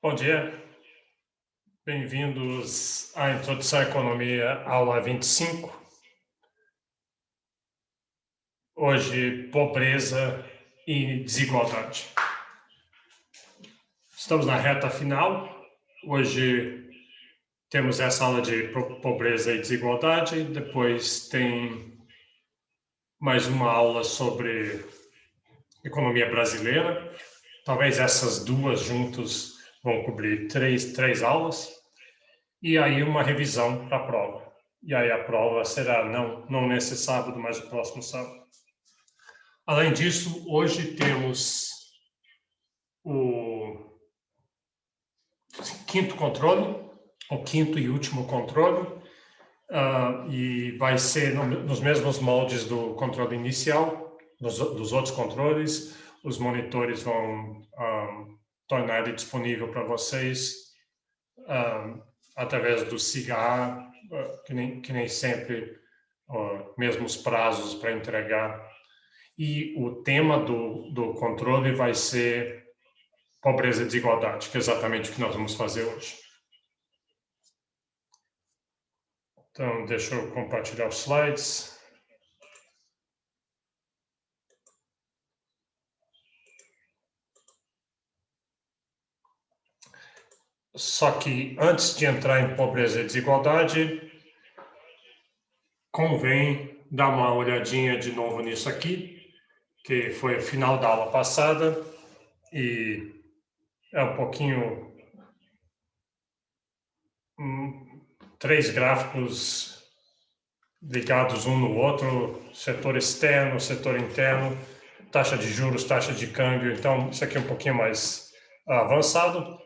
Bom dia, bem-vindos à Introdução à Economia, aula 25. Hoje, pobreza e desigualdade. Estamos na reta final. Hoje temos essa aula de pobreza e desigualdade, depois tem mais uma aula sobre economia brasileira. Talvez essas duas juntas vão cobrir três aulas. E aí uma revisão para a prova. E aí a prova será não nesse sábado, mas no próximo sábado. Além disso, hoje temos o quinto controle, o quinto e último controle, e vai ser nos mesmos moldes do controle inicial, dos outros controles. Os monitores vão tornar ele disponível para vocês através do SIGA, que nem sempre, mesmos prazos para entregar. E o tema do controle vai ser pobreza e desigualdade, que é exatamente o que nós vamos fazer hoje. Então, deixa eu compartilhar os slides. Só que antes de entrar em pobreza e desigualdade, convém dar uma olhadinha de novo nisso aqui, que foi o final da aula passada, e é um pouquinho três gráficos ligados um no outro, setor externo, setor interno, taxa de juros, taxa de câmbio. Então, isso aqui é um pouquinho mais avançado.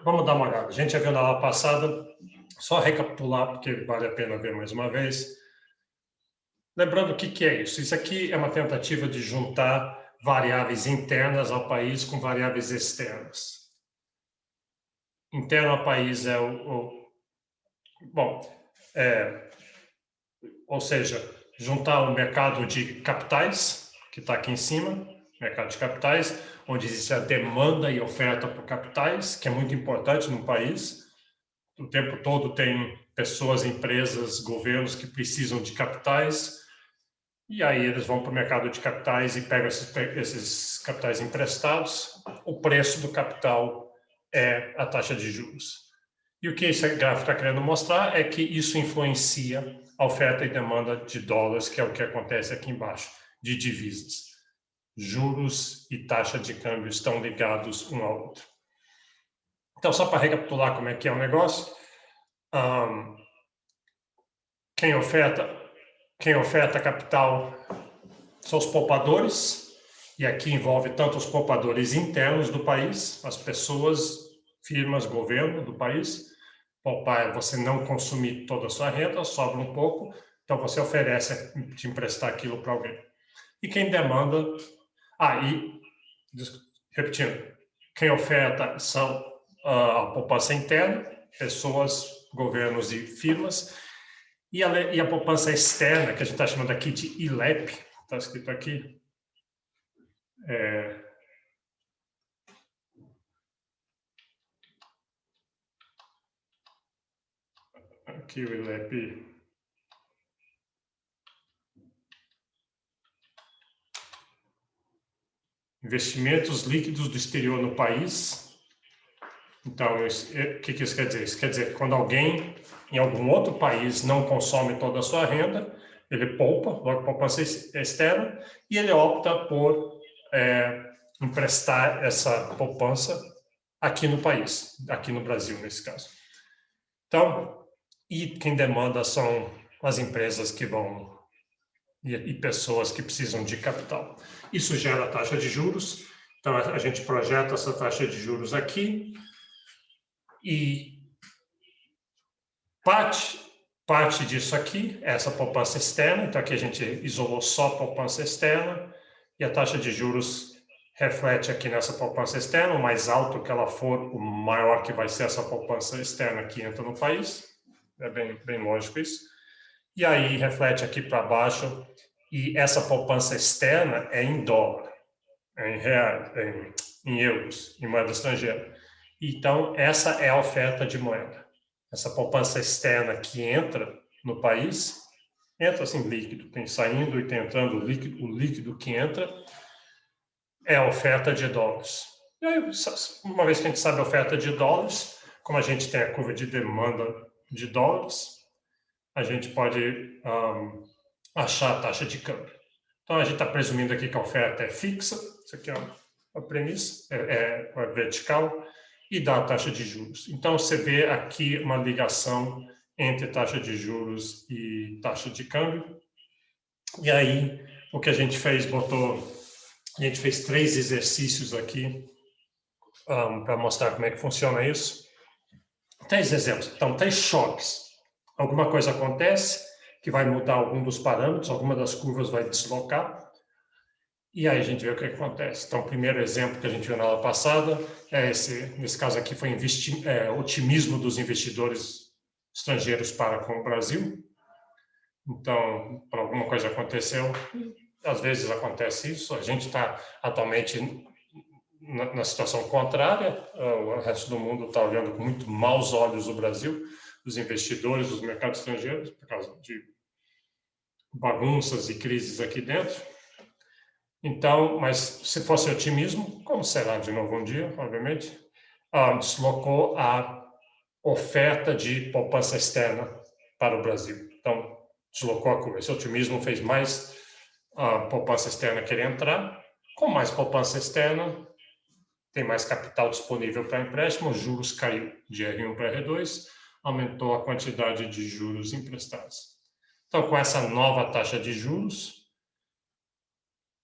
Vamos dar uma olhada. A gente já viu na aula passada, só recapitular, porque vale a pena ver mais uma vez. Lembrando o que é isso? Isso aqui é uma tentativa de juntar variáveis internas ao país com variáveis externas. Interno ao país é ou seja, juntar o mercado de capitais, que está aqui em cima, mercado de capitais, onde existe a demanda e oferta por capitais, que é muito importante no país. O tempo todo tem pessoas, empresas, governos que precisam de capitais, e aí eles vão para o mercado de capitais e pegam esses capitais emprestados. O preço do capital é a taxa de juros. E o que esse gráfico está querendo mostrar é que isso influencia a oferta e demanda de dólares, que é o que acontece aqui embaixo, de divisas. Juros e taxa de câmbio estão ligados um ao outro. Então, só para recapitular como é que é o negócio, quem oferta capital são os poupadores, e aqui envolve tanto os poupadores internos do país, as pessoas, firmas, governo do país. Poupar é você não consumir toda a sua renda, sobra um pouco, então você oferece te emprestar aquilo para alguém. E quem demanda... repetindo, quem oferta são a poupança interna, pessoas, governos e firmas, e a poupança externa, que a gente está chamando aqui de ILEP, está escrito aqui, aqui o ILEP... Investimentos líquidos do exterior no país. Então, o que isso quer dizer? Isso quer dizer que quando alguém em algum outro país não consome toda a sua renda, ele poupa, logo poupança externa, e ele opta por emprestar essa poupança aqui no país, aqui no Brasil, nesse caso. Então, e quem demanda são as empresas que vão e pessoas que precisam de capital. Isso gera taxa de juros, então a gente projeta essa taxa de juros aqui, e parte disso aqui é essa poupança externa, então aqui a gente isolou só a poupança externa, e a taxa de juros reflete aqui nessa poupança externa, o mais alto que ela for, o maior que vai ser essa poupança externa que entra no país, é bem lógico isso, e aí reflete aqui para baixo. E essa poupança externa é em dólar, é em reais, em euros, em moeda estrangeira. Então, essa é a oferta de moeda. Essa poupança externa que entra no país, entra assim líquido, tem saindo e tem entrando o líquido que entra é a oferta de dólares. E aí, uma vez que a gente sabe a oferta de dólares, como a gente tem a curva de demanda de dólares, a gente pode achar a taxa de câmbio. Então, a gente está presumindo aqui que a oferta é fixa, isso aqui é a premissa, é vertical, e dá a taxa de juros. Então, você vê aqui uma ligação entre taxa de juros e taxa de câmbio. E aí, o que a gente fez, a gente fez 3 exercícios aqui para mostrar como é que funciona isso. 3 exemplos, então 3 choques. Alguma coisa acontece que vai mudar algum dos parâmetros, alguma das curvas vai deslocar, e aí a gente vê o que acontece. Então, o primeiro exemplo que a gente viu na aula passada é nesse caso aqui foi otimismo dos investidores estrangeiros para com o Brasil. Então, para alguma coisa aconteceu, às vezes acontece isso, a gente está atualmente na situação contrária, o resto do mundo está olhando com muito maus olhos o Brasil, os investidores, os mercados estrangeiros, por causa de bagunças e crises aqui dentro. Então, mas se fosse otimismo, como será de novo um dia, obviamente, deslocou a oferta de poupança externa para o Brasil. Então, deslocou a curva. Esse otimismo fez mais poupança externa querer entrar. Com mais poupança externa, tem mais capital disponível para empréstimo, os juros caiu de R1 para R2, aumentou a quantidade de juros emprestados. Então, com essa nova taxa de juros,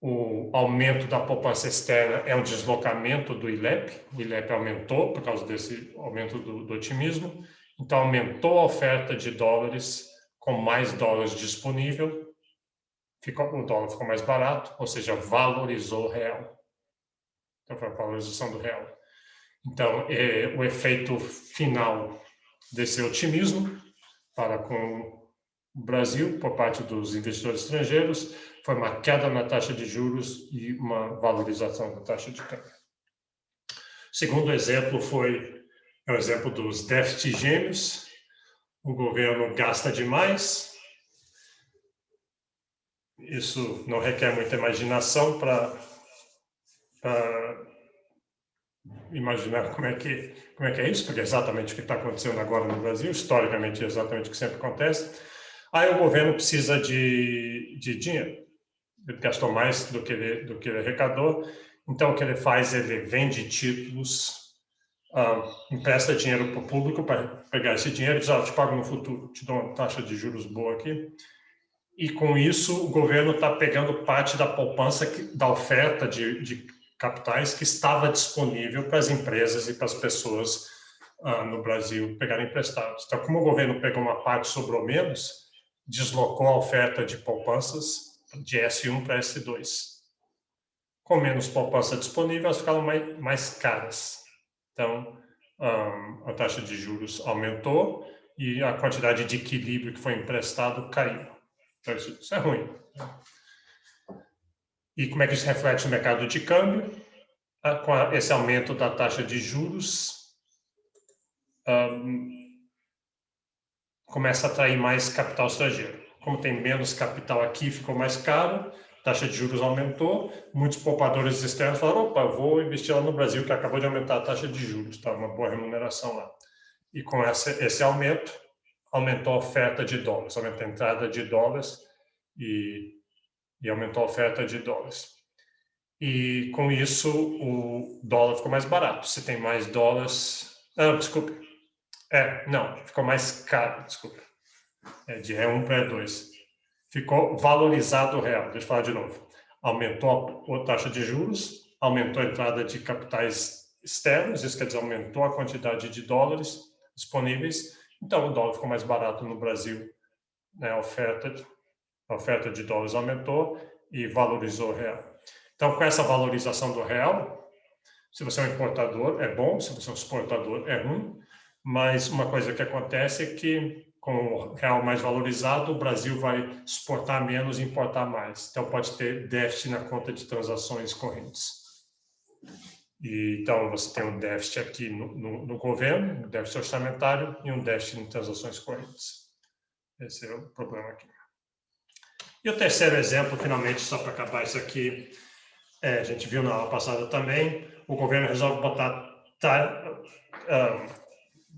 o aumento da poupança externa é um deslocamento do ILEP. O ILEP aumentou por causa desse aumento do otimismo. Então, aumentou a oferta de dólares com mais dólares disponível. O dólar ficou mais barato, ou seja, valorizou o real. Então, foi a valorização do real. Então, o efeito final desse otimismo para com o Brasil, por parte dos investidores estrangeiros, foi uma queda na taxa de juros e uma valorização da taxa de câmbio. O segundo exemplo é o exemplo dos déficits gêmeos. O governo gasta demais. Isso não requer muita imaginação para imaginar como é que é isso, porque é exatamente o que está acontecendo agora no Brasil, historicamente é exatamente o que sempre acontece. Aí o governo precisa de dinheiro. Ele gastou mais do que ele arrecadou. Então, o que ele faz, ele vende títulos, empresta dinheiro para o público para pegar esse dinheiro e diz, eu te pago no futuro, te dou uma taxa de juros boa aqui. E, com isso, o governo está pegando parte da poupança, da oferta de capitais que estava disponível para as empresas e para as pessoas no Brasil pegarem emprestados. Então, como o governo pegou uma parte, sobrou menos, deslocou a oferta de poupanças de S1 para S2. Com menos poupança disponível, elas ficaram mais caras. Então, a taxa de juros aumentou e a quantidade de equilíbrio que foi emprestado caiu. Então, isso é ruim. E como é que isso reflete no mercado de câmbio? Com esse aumento da taxa de juros, começa a atrair mais capital estrangeiro. Como tem menos capital aqui, ficou mais caro, taxa de juros aumentou, muitos poupadores externos falaram, opa, eu vou investir lá no Brasil, que acabou de aumentar a taxa de juros, está uma boa remuneração lá. E com esse aumento, aumentou a oferta de dólares, aumentou a entrada de dólares e aumentou a oferta de dólares. E com isso, o dólar ficou mais barato. Se tem mais dólares... desculpe. Ficou mais caro, desculpa. De R1 para R2. Ficou valorizado o real. Deixa eu falar de novo. Aumentou a taxa de juros, aumentou a entrada de capitais externos, isso quer dizer, aumentou a quantidade de dólares disponíveis. Então, o dólar ficou mais barato no Brasil. Né? A oferta de dólares aumentou e valorizou o real. Então, com essa valorização do real, se você é um importador, é bom, se você é um exportador, é ruim, mas uma coisa que acontece é que, com o real mais valorizado, o Brasil vai exportar menos e importar mais. Então, pode ter déficit na conta de transações correntes. E, então, você tem um déficit aqui no governo, um déficit orçamentário e um déficit em transações correntes. Esse é o problema aqui. E o terceiro exemplo, finalmente, só para acabar isso aqui, a gente viu na aula passada também, o governo resolve botar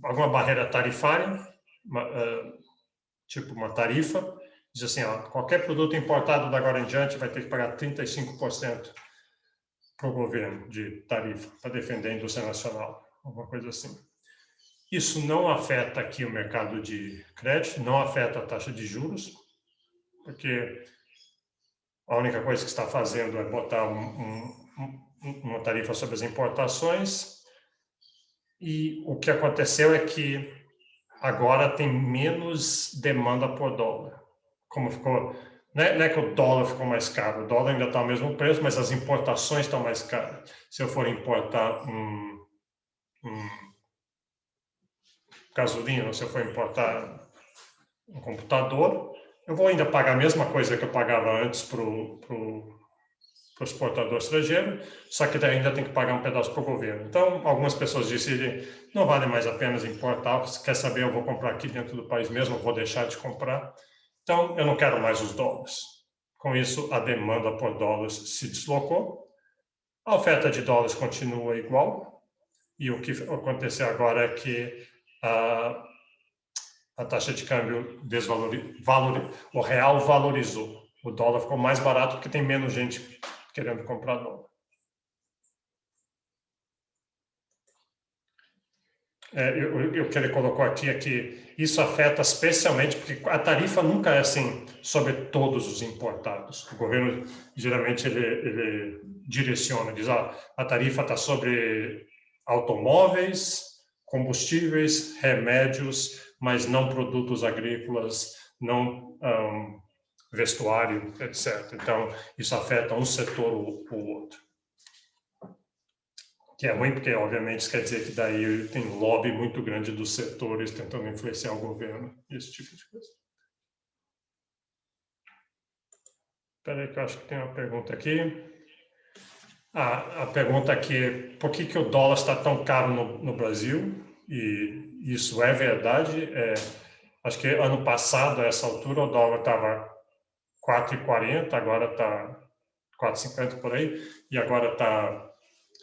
alguma barreira tarifária, tipo uma tarifa, diz assim, ó, qualquer produto importado da agora em diante vai ter que pagar 35% para o governo de tarifa, para defender a indústria nacional, alguma coisa assim. Isso não afeta aqui o mercado de crédito, não afeta a taxa de juros, porque a única coisa que está fazendo é botar uma tarifa sobre as importações, e o que aconteceu é que agora tem menos demanda por dólar. Como ficou, não é que o dólar ficou mais caro, o dólar ainda está ao mesmo preço, mas as importações estão mais caras. Se eu for importar gasolina, se eu for importar um computador, eu vou ainda pagar a mesma coisa que eu pagava antes para o exportador estrangeiro, só que daí ainda tem que pagar um pedaço para o governo. Então, algumas pessoas decidem, não vale mais a pena importar, se quer saber, eu vou comprar aqui dentro do país mesmo, eu vou deixar de comprar. Então, eu não quero mais os dólares. Com isso, a demanda por dólares se deslocou, a oferta de dólares continua igual, e o que aconteceu agora é que a taxa de câmbio o real valorizou. O dólar ficou mais barato porque tem menos gente querendo comprar dólar. O que ele colocou aqui é que isso afeta especialmente, porque a tarifa nunca é assim sobre todos os importados. O governo, geralmente, ele direciona, diz, a tarifa está sobre automóveis, combustíveis, remédios, mas não produtos agrícolas, não vestuário, etc. Então, isso afeta um setor ou outro. Que é ruim, porque, obviamente, isso quer dizer que daí tem um lobby muito grande dos setores tentando influenciar o governo, esse tipo de coisa. Espera aí que eu acho que tem uma pergunta aqui. A pergunta aqui é por que o dólar está tão caro no Brasil? E isso é verdade. Acho que ano passado, a essa altura, o dólar estava 4,40, agora está 4,50 por aí, e agora está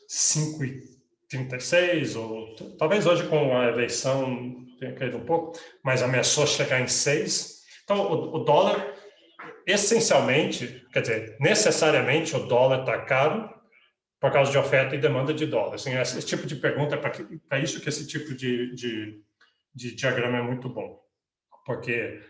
5,36, ou talvez hoje com a eleição tenha caído um pouco, mas ameaçou chegar em 6. Então, o dólar, essencialmente, quer dizer, necessariamente o dólar está caro por causa de oferta e demanda de dólar. Assim, esse tipo de pergunta, para isso que esse tipo de diagrama é muito bom, porque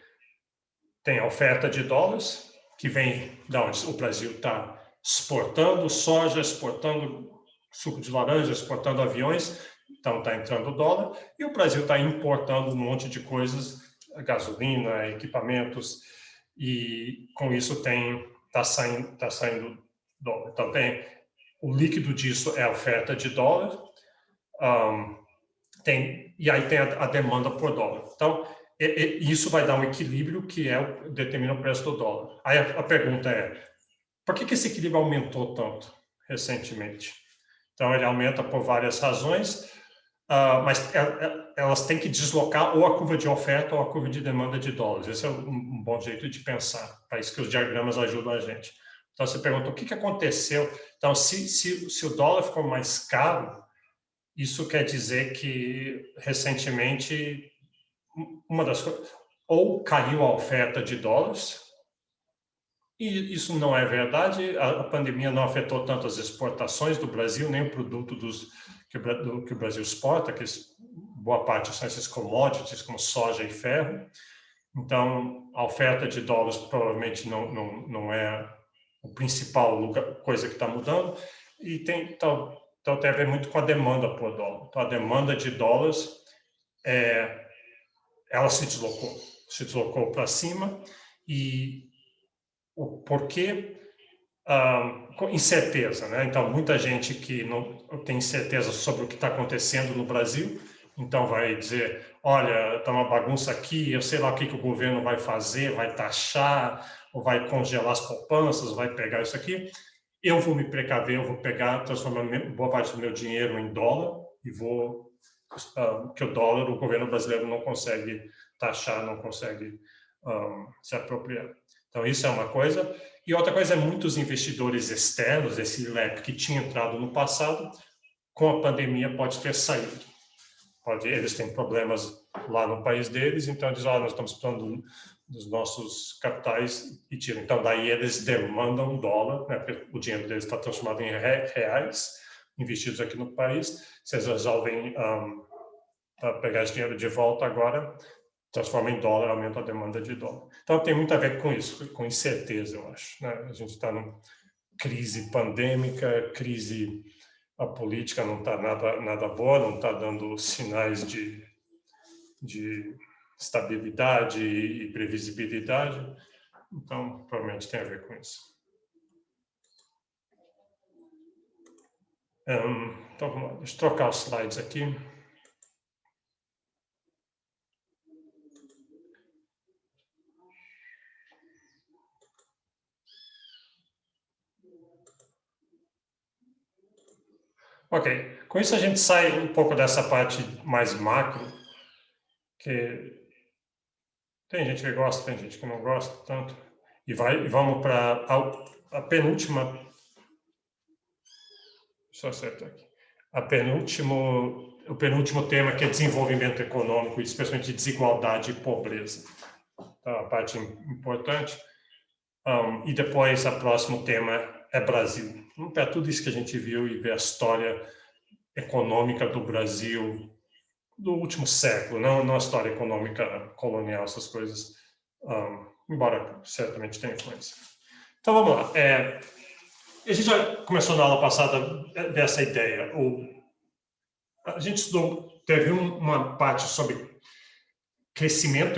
tem a oferta de dólares, que vem da onde o Brasil está exportando soja, exportando suco de laranja, exportando aviões, então está entrando dólar, e o Brasil está importando um monte de coisas, gasolina, equipamentos, e com isso está saindo dólar. Então o líquido disso é a oferta de dólar, e aí tem a demanda por dólar. Então, isso vai dar um equilíbrio que determina o preço do dólar. Aí a pergunta é, por que esse equilíbrio aumentou tanto recentemente? Então, ele aumenta por várias razões, mas elas têm que deslocar ou a curva de oferta ou a curva de demanda de dólares. Esse é um bom jeito de pensar, para isso que os diagramas ajudam a gente. Então, você pergunta, o que aconteceu? Então, se o dólar ficou mais caro, isso quer dizer que, recentemente, uma das coisas, ou caiu a oferta de dólares, e isso não é verdade, a pandemia não afetou tanto as exportações do Brasil, nem o produto que o Brasil exporta, que boa parte são esses commodities, como soja e ferro. Então, a oferta de dólares provavelmente não é a principal coisa que está mudando, e então tem a ver muito com a demanda por dólar. Então, a demanda de dólares, ela se deslocou para cima, e o porquê? Incerteza, né? Então, muita gente que não tem certeza sobre o que está acontecendo no Brasil, então vai dizer, olha, está uma bagunça aqui, eu sei lá o que o governo vai fazer, vai taxar, ou vai congelar as poupanças, vai pegar isso aqui. eu vou me precaver, eu vou transformar boa parte do meu dinheiro em dólar e vou... que o dólar, o governo brasileiro não consegue taxar, não consegue se apropriar. Então, isso é uma coisa. E outra coisa é muitos investidores externos, esse LEP que tinha entrado no passado, com a pandemia pode ter saído. Eles têm problemas lá no país deles, então eles dizem, nós estamos precisando dos nossos capitais e tiram. Então, daí eles demandam dólar, né, porque o dinheiro deles está transformado em reais, investidos aqui no país. Se eles resolvem pegar esse dinheiro de volta agora, transforma em dólar, aumenta a demanda de dólar. Então, tem muito a ver com isso, com incerteza, eu acho. Né? A gente está numa crise pandêmica, a política não está nada boa, não está dando sinais de estabilidade e previsibilidade. Então, provavelmente tem a ver com isso. Então, vamos lá. Deixa eu trocar os slides aqui. Ok, com isso a gente sai um pouco dessa parte mais macro, que tem gente que gosta, tem gente que não gosta tanto, e vamos para a penúltima, deixa eu acertar aqui, o penúltimo tema, que é desenvolvimento econômico, especialmente desigualdade e pobreza. Então, a parte importante. E depois, o próximo tema é Brasil. Vamos pegar tudo isso que a gente viu e ver a história econômica do Brasil do último século, não a história econômica colonial, essas coisas, embora certamente tenha influência. Então, vamos lá. A gente já começou na aula passada dessa ideia. A gente teve uma parte sobre crescimento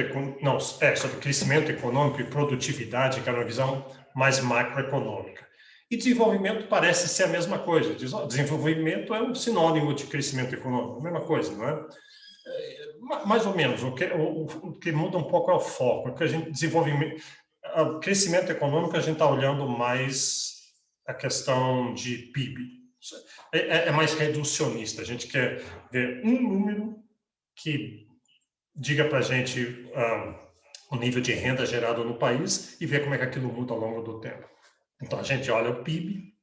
econômico e produtividade, que era uma visão mais macroeconômica. E desenvolvimento parece ser a mesma coisa. Desenvolvimento é um sinônimo de crescimento econômico, a mesma coisa, não é? Mais ou menos. O que muda um pouco é o foco. O crescimento econômico, a gente está olhando mais a questão de PIB. É mais reducionista. A gente quer ver um número que diga para a gente o nível de renda gerado no país e ver como é que aquilo muda ao longo do tempo. Então, a gente olha o PIB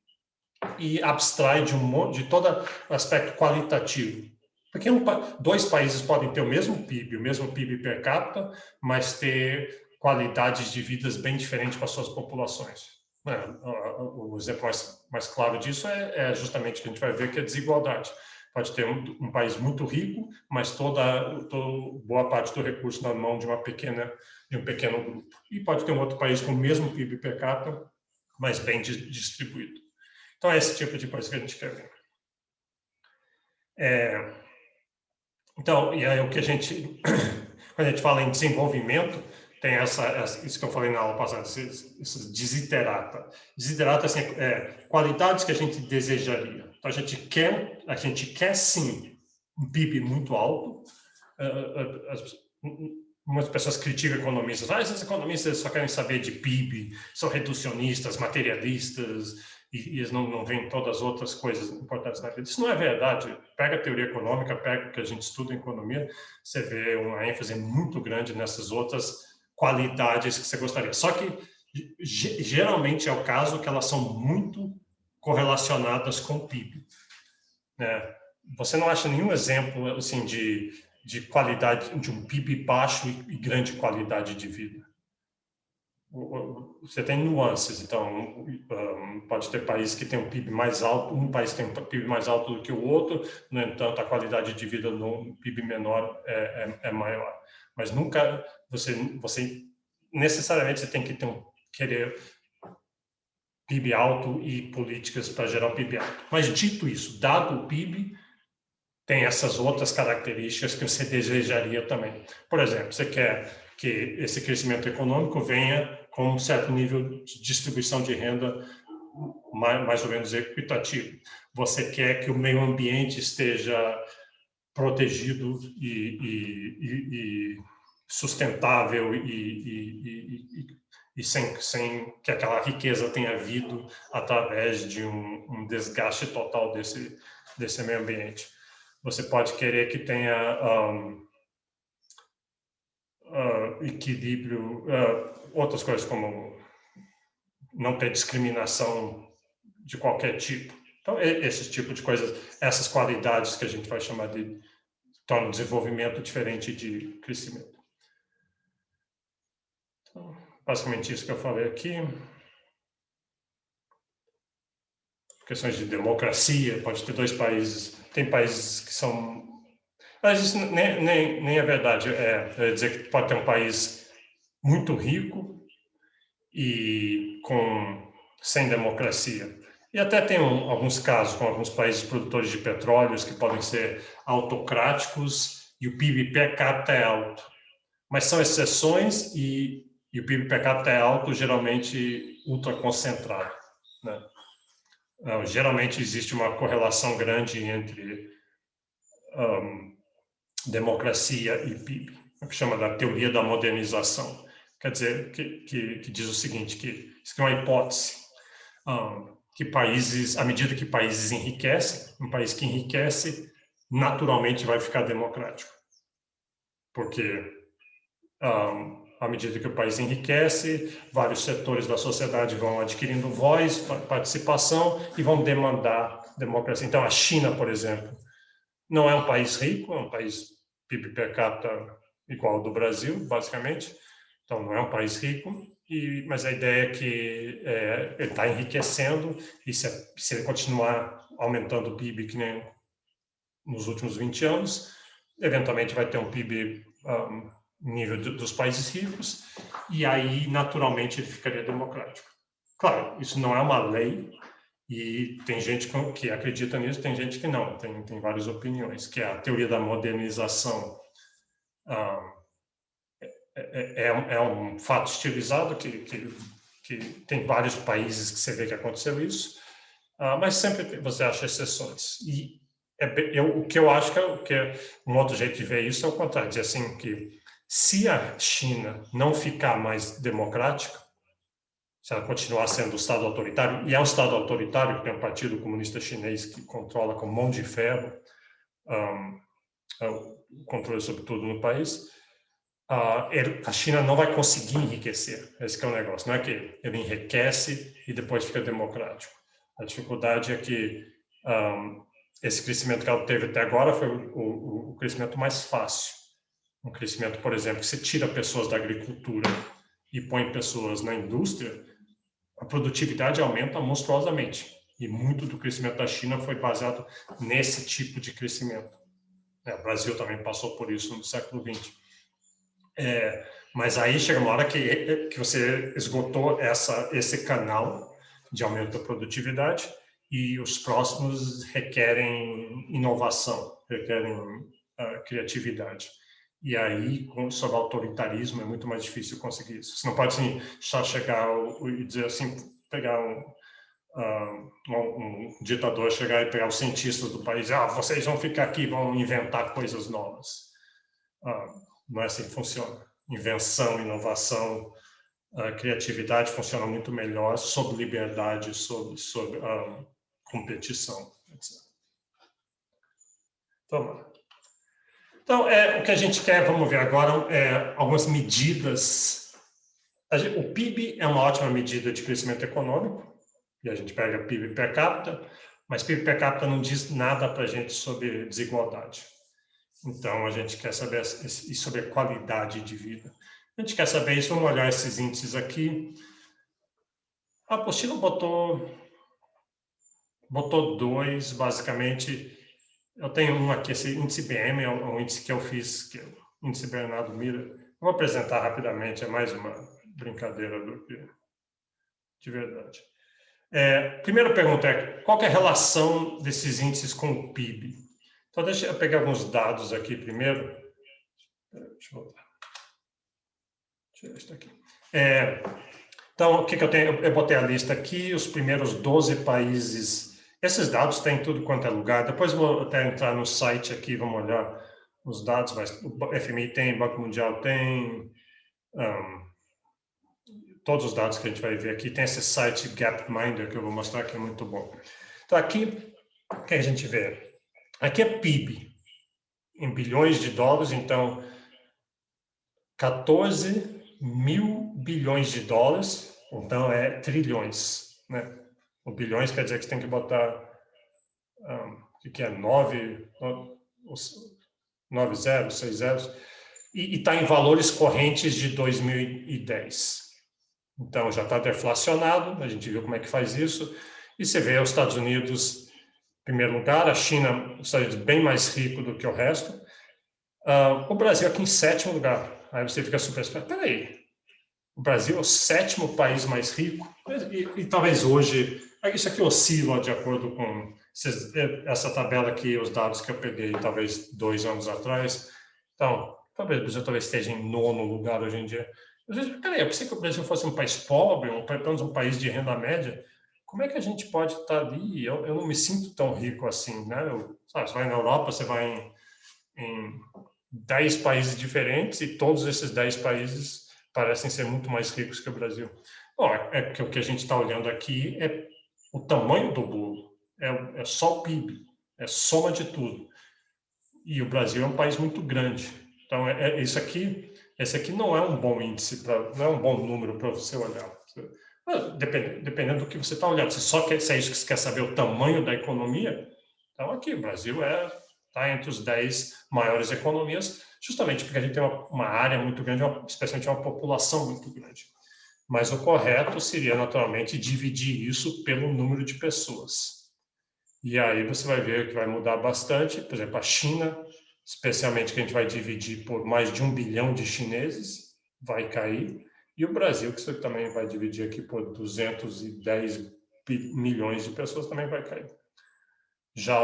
e abstrai de todo o aspecto qualitativo. Porque dois países podem ter o mesmo PIB per capita, mas ter qualidades de vidas bem diferentes para suas populações. O exemplo mais claro disso é justamente o que a gente vai ver, que é a desigualdade. Pode ter um país muito rico, mas boa parte do recurso na mão de um pequeno grupo. E pode ter um outro país com o mesmo PIB per capita, mas bem distribuído. Então, é esse tipo de coisa que a gente quer ver. Então, e aí quando a gente fala em desenvolvimento, tem isso que eu falei na aula passada, esses desiderata. Desiderata, assim, qualidades que a gente desejaria. Então, a gente quer sim um PIB muito alto. Muitas pessoas criticam economistas. Esses economistas só querem saber de PIB, são reducionistas, materialistas, e eles não veem todas as outras coisas importantes na vida. Isso não é verdade. Pega a teoria econômica, pega o que a gente estuda em economia, você vê uma ênfase muito grande nessas outras qualidades que você gostaria. Só que, geralmente, é o caso que elas são muito correlacionadas com o PIB. Né? Você não acha nenhum exemplo assim, de qualidade, de um PIB baixo e grande qualidade de vida. Você tem nuances, então pode ter países que têm um PIB mais alto, um país tem um PIB mais alto do que o outro, no entanto a qualidade de vida no PIB menor é maior. Mas nunca você necessariamente você tem que querer PIB alto e políticas para gerar o PIB alto. Mas dito isso, dado o PIB, tem essas outras características que você desejaria também. Por exemplo, você quer que esse crescimento econômico venha com um certo nível de distribuição de renda mais ou menos equitativo. Você quer que o meio ambiente esteja protegido e sustentável e sem que aquela riqueza tenha vindo através de um desgaste total desse meio ambiente. Você pode querer que tenha equilíbrio, outras coisas como não ter discriminação de qualquer tipo. Então, esse tipo de coisas, essas qualidades que a gente vai chamar de tornam o desenvolvimento diferente de crescimento. Então, basicamente isso que eu falei aqui. Questões de democracia, pode ter dois países. Tem países que são... Mas isso nem é verdade. É dizer que pode ter um país muito rico e sem democracia. E até tem alguns casos com alguns países produtores de petróleos que podem ser autocráticos e o PIB per capita é alto. Mas são exceções e o PIB per capita é alto, geralmente ultraconcentrado, né? Geralmente existe uma correlação grande entre democracia e PIB, o que chama da teoria da modernização. Quer dizer, que diz o seguinte, que isso é uma hipótese, que países, à medida que países enriquecem, um país que enriquece, naturalmente vai ficar democrático. Porque à medida que o país enriquece, vários setores da sociedade vão adquirindo voz, participação e vão demandar democracia. Então, a China, por exemplo, não é um país rico, é um país PIB per capita igual ao do Brasil, basicamente. Então, não é um país rico, mas a ideia é que ele está enriquecendo e se ele continuar aumentando o PIB que nem nos últimos 20 anos, eventualmente vai ter um PIB nível dos países ricos, e aí, naturalmente, ele ficaria democrático. Claro, isso não é uma lei, e tem gente que acredita nisso, tem gente que não, tem várias opiniões, que é a teoria da modernização. É um fato estilizado que tem vários países que você vê que aconteceu isso, mas sempre você acha exceções. E o que eu acho que é um outro jeito de ver isso é o contrário, dizer assim que se a China não ficar mais democrática, se ela continuar sendo um Estado autoritário, e é um Estado autoritário, que tem um Partido Comunista Chinês que controla com mão de ferro o controle sobre tudo no país, a China não vai conseguir enriquecer. Esse que é o negócio. Não é que ele enriquece e depois fica democrático. A dificuldade é que esse crescimento que ela teve até agora foi o crescimento mais fácil. Um crescimento, por exemplo, que você tira pessoas da agricultura e põe pessoas na indústria, a produtividade aumenta monstruosamente. E muito do crescimento da China foi baseado nesse tipo de crescimento. O Brasil também passou por isso no século XX. Mas aí chega uma hora que você esgotou esse canal de aumento da produtividade e os próximos requerem inovação, requerem criatividade. E aí, sobre autoritarismo, é muito mais difícil conseguir isso. Você não pode assim, só chegar e dizer assim, pegar um ditador, chegar e pegar os cientistas do país, vocês vão ficar aqui, vão inventar coisas novas. Não é assim que funciona. Invenção, inovação, criatividade funciona muito melhor sob liberdade, sob competição, etc. Então, o que a gente quer, vamos ver agora, algumas medidas. O PIB é uma ótima medida de crescimento econômico, e a gente pega PIB per capita, mas PIB per capita não diz nada para a gente sobre desigualdade. Então, a gente quer saber sobre a qualidade de vida. A gente quer saber isso, vamos olhar esses índices aqui. A apostila botou dois, basicamente. Eu tenho um aqui, esse índice BM, é um índice que eu fiz, que é o índice Bernardo Mira. Eu vou apresentar rapidamente, é mais uma brincadeira do que de verdade. Primeira pergunta qual que é a relação desses índices com o PIB? Então, deixa eu pegar alguns dados aqui primeiro. Deixa eu voltar. Tirar isso daqui. Então, o que eu tenho? Eu botei a lista aqui, os primeiros 12 países. Esses dados têm tudo quanto é lugar. Depois vou até entrar no site aqui, vamos olhar os dados, mas o FMI tem, o Banco Mundial tem, todos os dados que a gente vai ver aqui. Tem esse site Gapminder que eu vou mostrar que é muito bom. Então, aqui, o que a gente vê? Aqui é PIB, em bilhões de dólares, então, 14 mil bilhões de dólares, então é trilhões, né? O bilhões quer dizer que você tem que botar, o que é, 9 zeros, 6 zeros, e está em valores correntes de 2010. Então, já está deflacionado, a gente viu como é que faz isso, e você vê os Estados Unidos em primeiro lugar, a China, os Estados Unidos bem mais rico do que o resto, o Brasil aqui em sétimo lugar. Aí você fica super esperto. Peraí, o Brasil é o sétimo país mais rico? E talvez hoje, isso aqui oscila de acordo com essa tabela aqui, os dados que eu peguei talvez 2 anos atrás. Então, talvez o Brasil esteja em nono lugar hoje em dia. Às vezes, peraí, eu pensei que o Brasil fosse um país pobre, pelo menos um país de renda média. Como é que a gente pode estar ali? Eu não me sinto tão rico assim, né? Sabe, você vai na Europa, você vai em 10 países diferentes e todos esses 10 países parecem ser muito mais ricos que o Brasil. Bom, é que o que a gente está olhando aqui é o tamanho do bolo, é só o PIB, é soma de tudo. E o Brasil é um país muito grande. Então, isso aqui, esse aqui não é um bom índice, não é um bom número para você olhar. Dependendo do que você está olhando. Se é isso que você quer saber, o tamanho da economia, então aqui o Brasil está entre os 10 maiores economias, justamente porque a gente tem uma área muito grande, especialmente uma população muito grande. Mas o correto seria, naturalmente, dividir isso pelo número de pessoas. E aí você vai ver que vai mudar bastante. Por exemplo, a China, especialmente que a gente vai dividir por mais de 1 bilhão de chineses, vai cair. E o Brasil, que você também vai dividir aqui por 210 milhões de pessoas, também vai cair. Já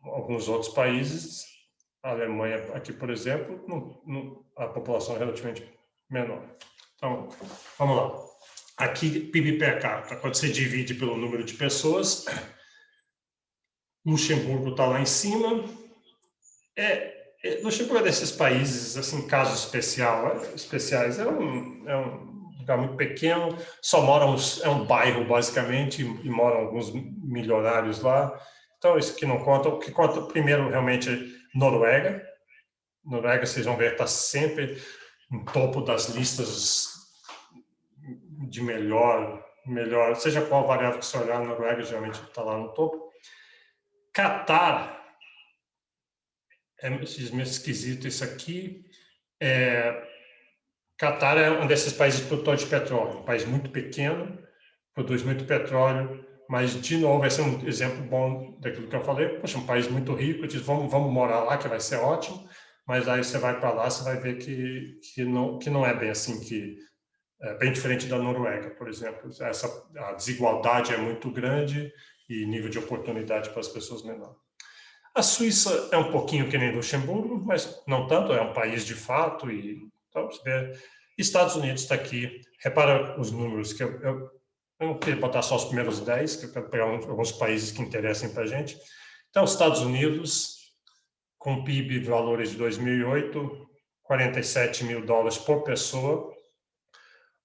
alguns outros países, a Alemanha aqui, por exemplo, a população é relativamente menor. Então, vamos lá. Aqui, PIB per capita, quando você divide pelo número de pessoas, Luxemburgo está lá em cima. Luxemburgo é desses países, assim, casos especiais. É um lugar muito pequeno, só moram, é um bairro, basicamente, e moram alguns milionários lá. Então, isso aqui não conta. O que conta primeiro, realmente, é Noruega. Noruega, vocês vão ver, está sempre no topo das listas de melhor, seja qual variável que você olhar, a Noruega geralmente está lá no topo. Catar, é meio esquisito isso aqui. Catar é um desses países produtores de petróleo, um país muito pequeno, produz muito petróleo, mas, de novo, esse é um exemplo bom daquilo que eu falei. Poxa, um país muito rico, diz, vamos morar lá, que vai ser ótimo, mas aí você vai para lá, você vai ver que não é bem assim, que é bem diferente da Noruega, por exemplo. A desigualdade é muito grande e nível de oportunidade para as pessoas menor. A Suíça é um pouquinho que nem Luxemburgo, mas não tanto, é um país de fato. Então, você vê, Estados Unidos está aqui, repara os números, que eu não queria botar só os primeiros 10, que eu quero pegar alguns países que interessem para a gente. Então, Estados Unidos, com PIB de valores de 2008, 47 mil dólares por pessoa.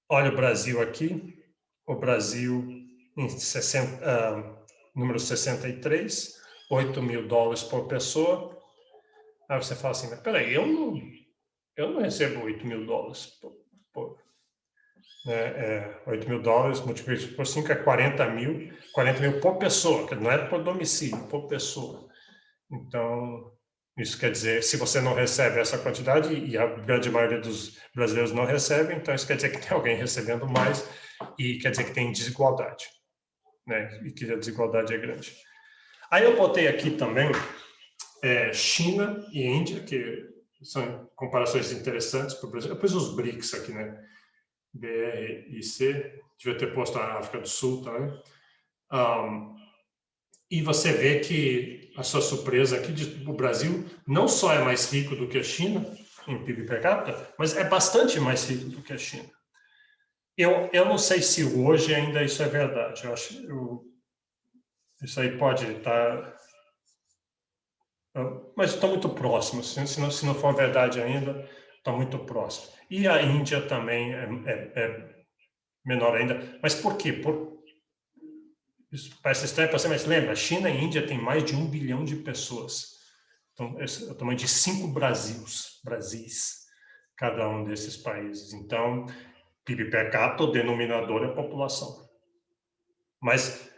Olha o Brasil aqui, o Brasil em número 63, 8 mil dólares por pessoa. Aí você fala assim, mas peraí, eu não recebo 8 mil dólares 8 mil dólares multiplicado por 5 é 40 mil por pessoa, que não é por domicílio, por pessoa. Então, isso quer dizer, se você não recebe essa quantidade, e a grande maioria dos brasileiros não recebe, então isso quer dizer que tem alguém recebendo mais, e quer dizer que tem desigualdade, né? E que a desigualdade é grande. Aí eu botei aqui também China e Índia, que são comparações interessantes para o Brasil. Eu pus os BRICS aqui, né? BR e C, devia ter posto a África do Sul também. E você vê que a sua surpresa aqui, o Brasil não só é mais rico do que a China, em PIB per capita, mas é bastante mais rico do que a China. Eu não sei se hoje ainda isso é verdade. Eu acho isso aí pode estar... Mas está muito próximo. Se não for verdade ainda, está muito próximo. E a Índia também menor ainda. Mas por quê? Isso parece estranho para você, mas lembra, China e Índia têm mais de 1 bilhão de pessoas. Então, esse é o tamanho de 5 Brasis, cada um desses países. Então, PIB per capita, o denominador é a população. Mas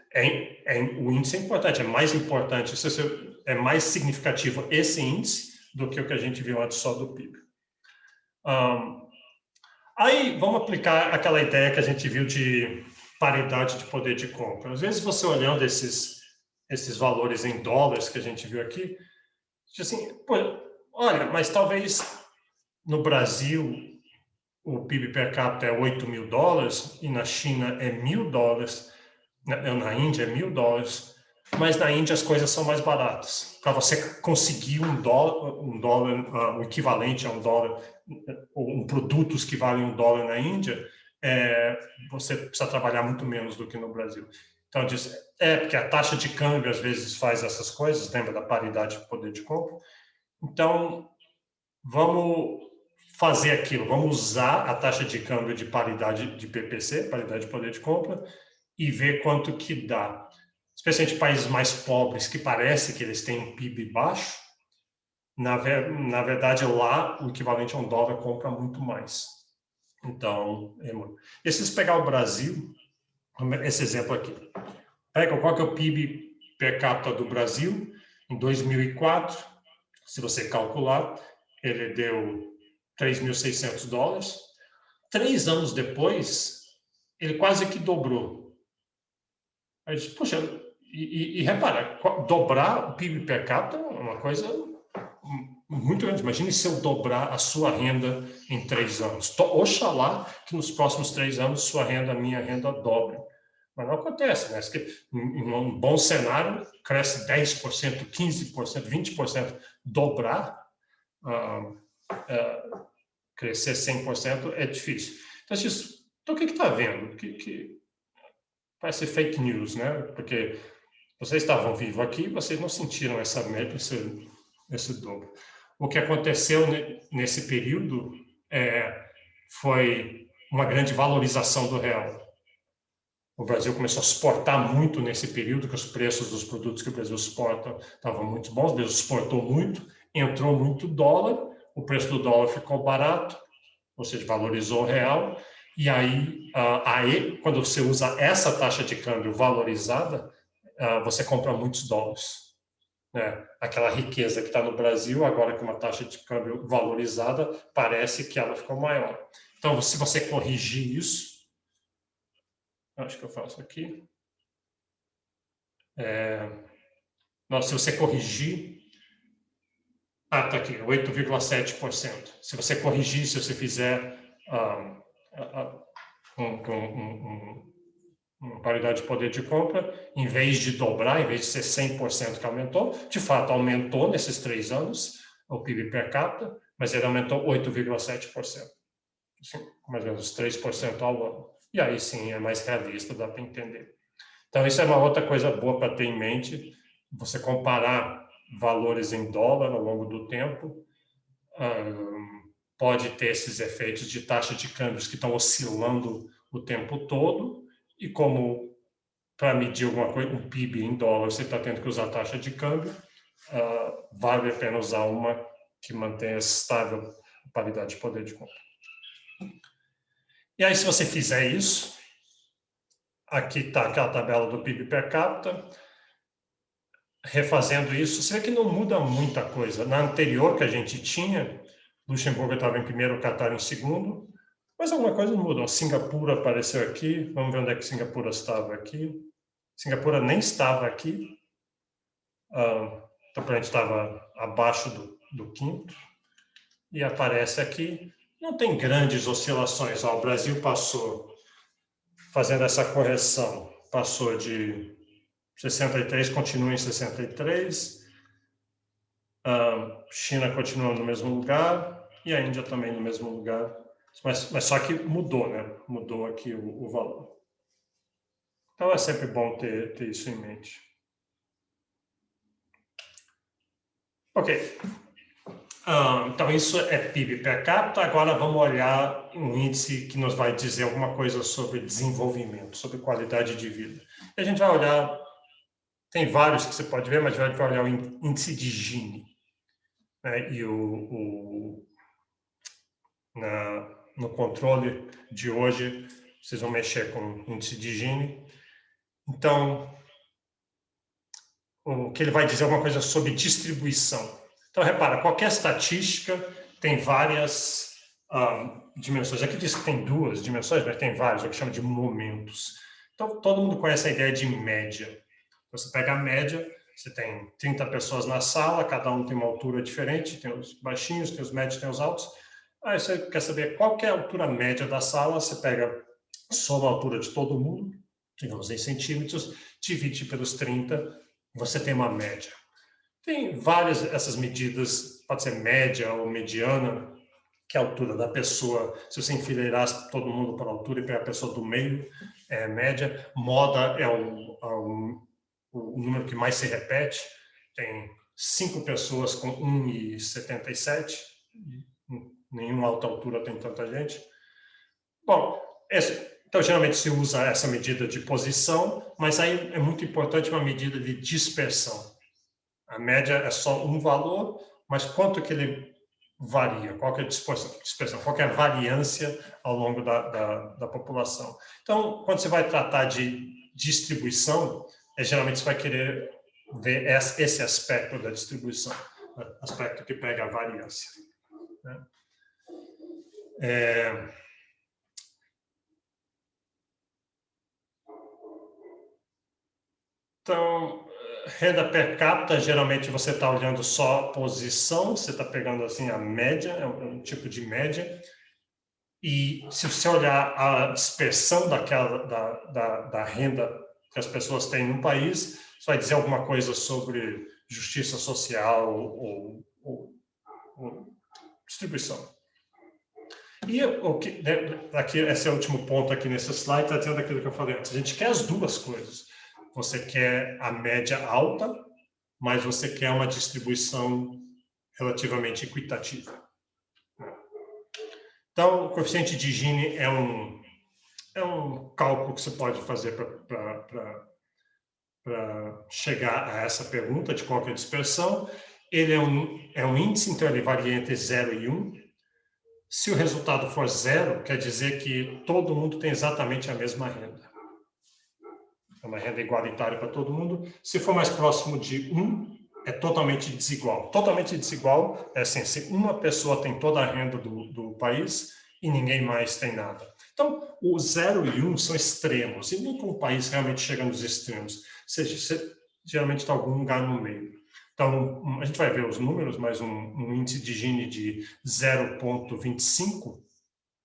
o índice é importante, é mais importante, é mais significativo esse índice do que o que a gente viu antes só do PIB. Aí, vamos aplicar aquela ideia que a gente viu de paridade de poder de compra. Às vezes, você olhando esses valores em dólares que a gente viu aqui, diz assim, pô, olha, mas talvez no Brasil o PIB per capita é 8 mil dólares e na China é $1.000, na Índia é $1.000, mas na Índia as coisas são mais baratas. Para você conseguir um dólar, o equivalente a um dólar, ou produtos que valem $1 na Índia, você precisa trabalhar muito menos do que no Brasil. Então, diz, porque a taxa de câmbio às vezes faz essas coisas, lembra da paridade de poder de compra? Então, vamos fazer aquilo, vamos usar a taxa de câmbio de paridade de PPC, paridade de poder de compra, e ver quanto que dá. Especialmente países mais pobres, que parece que eles têm um PIB baixo, na verdade, lá, o equivalente a $1 compra muito mais. Então, e se você pegar o Brasil, esse exemplo aqui, pega qual que é o PIB per capita do Brasil em 2004, se você calcular, ele deu $3.600. 3 anos depois, ele quase que dobrou. Aí disse, puxa, e repara, dobrar o PIB per capita é uma coisa muito grande. Imagine se eu dobrar a sua renda em 3 anos. Oxalá que nos próximos 3 anos sua renda, minha renda, dobre. Mas não acontece, né? Em um bom cenário, cresce 10%, 15%, 20%. Dobrar, crescer 100% é difícil. Então o que está vendo? Parece fake news, né? Porque vocês estavam vivos aqui, vocês não sentiram esse dobro. O que aconteceu nesse período foi uma grande valorização do real. O Brasil começou a exportar muito nesse período, que os preços dos produtos que o Brasil exporta estavam muito bons, o Brasil exportou muito, entrou muito dólar, o preço do dólar ficou barato, ou seja, valorizou o real, e aí quando você usa essa taxa de câmbio valorizada, você compra muitos dólares. Né? Aquela riqueza que está no Brasil, agora com uma taxa de câmbio valorizada, parece que ela ficou maior. Então, se você corrigir isso, acho que eu faço aqui. Se você corrigir, está aqui, 8,7%. Se você corrigir, se você fizer uma paridade de poder de compra, em vez de dobrar, em vez de ser 100% que aumentou, de fato aumentou nesses 3 anos o PIB per capita, mas ele aumentou 8,7%. Assim, mais ou menos 3% ao ano. E aí sim é mais realista, dá para entender. Então isso é uma outra coisa boa para ter em mente, você comparar valores em dólar ao longo do tempo, pode ter esses efeitos de taxa de câmbios que estão oscilando o tempo todo, e como para medir alguma coisa, um PIB em dólar, você está tendo que usar a taxa de câmbio, vale a pena usar uma que mantenha estável a paridade de poder de compra. E aí, se você fizer isso, aqui está aquela tabela do PIB per capita, refazendo isso, você vê que não muda muita coisa. Na anterior que a gente tinha, Luxemburgo estava em primeiro, Catar em segundo, mas alguma coisa muda. Singapura apareceu aqui, vamos ver onde é que Singapura estava aqui. Singapura nem estava aqui, então a gente estava abaixo do quinto, e aparece aqui. Não tem grandes oscilações. O Brasil passou, fazendo essa correção, passou de 63, continua em 63, China continua no mesmo lugar e a Índia também no mesmo lugar, mas só que mudou, né? Mudou aqui o valor. Então é sempre bom ter isso em mente. Ok. Então, isso é PIB per capita. Agora, vamos olhar um índice que nos vai dizer alguma coisa sobre desenvolvimento, sobre qualidade de vida. E a gente vai olhar, tem vários que você pode ver, mas a gente vai olhar o índice de Gini. Né? E no controle de hoje, vocês vão mexer com o índice de Gini. Então, o que ele vai dizer alguma coisa sobre distribuição. Então, repara, qualquer estatística tem várias dimensões. Aqui diz que tem 2 dimensões, mas tem várias, o que chama de momentos. Então, todo mundo conhece a ideia de média. Você pega a média, você tem 30 pessoas na sala, cada um tem uma altura diferente, tem os baixinhos, tem os médios, tem os altos. Aí você quer saber qual que é a altura média da sala, você pega soma a altura de todo mundo, digamos em centímetros, divide pelos 30, você tem uma média. Tem várias essas medidas, pode ser média ou mediana, que é a altura da pessoa. Se você enfileirar todo mundo para a altura e pegar a pessoa do meio, é média. Moda é o número que mais se repete. Tem 5 pessoas com 1,77. Nenhuma alta altura tem tanta gente. Bom, então geralmente se usa essa medida de posição, mas aí é muito importante uma medida de dispersão. A média é só um valor, mas quanto que ele varia? Qual que é a dispersão? Qual que é a variância ao longo da população? Então, quando você vai tratar de distribuição, geralmente você vai querer ver esse aspecto da distribuição, aspecto que pega a variância. Né? Então, renda per capita, geralmente você está olhando só a posição, você está pegando assim a média, é um tipo de média. E se você olhar a dispersão da renda que as pessoas têm no país, você vai dizer alguma coisa sobre justiça social ou distribuição. E esse é o último ponto aqui nesse slide, está dizendo aquilo que eu falei antes. A gente quer as duas coisas. Você quer a média alta, mas você quer uma distribuição relativamente equitativa. Então, o coeficiente de Gini é um cálculo que você pode fazer para chegar a essa pergunta de qual que é a dispersão. Ele é um índice, então ele varia entre 0 e 1. Se o resultado for 0, quer dizer que todo mundo tem exatamente a mesma renda. É uma renda igualitária para todo mundo. Se for mais próximo de 1, é totalmente desigual. Totalmente desigual é assim, se uma pessoa tem toda a renda do país e ninguém mais tem nada. Então, o 0 e 1 são extremos, e nunca um país realmente chega nos extremos. Você geralmente está em algum lugar no meio. Então, a gente vai ver os números, mas um índice de Gini de 0,25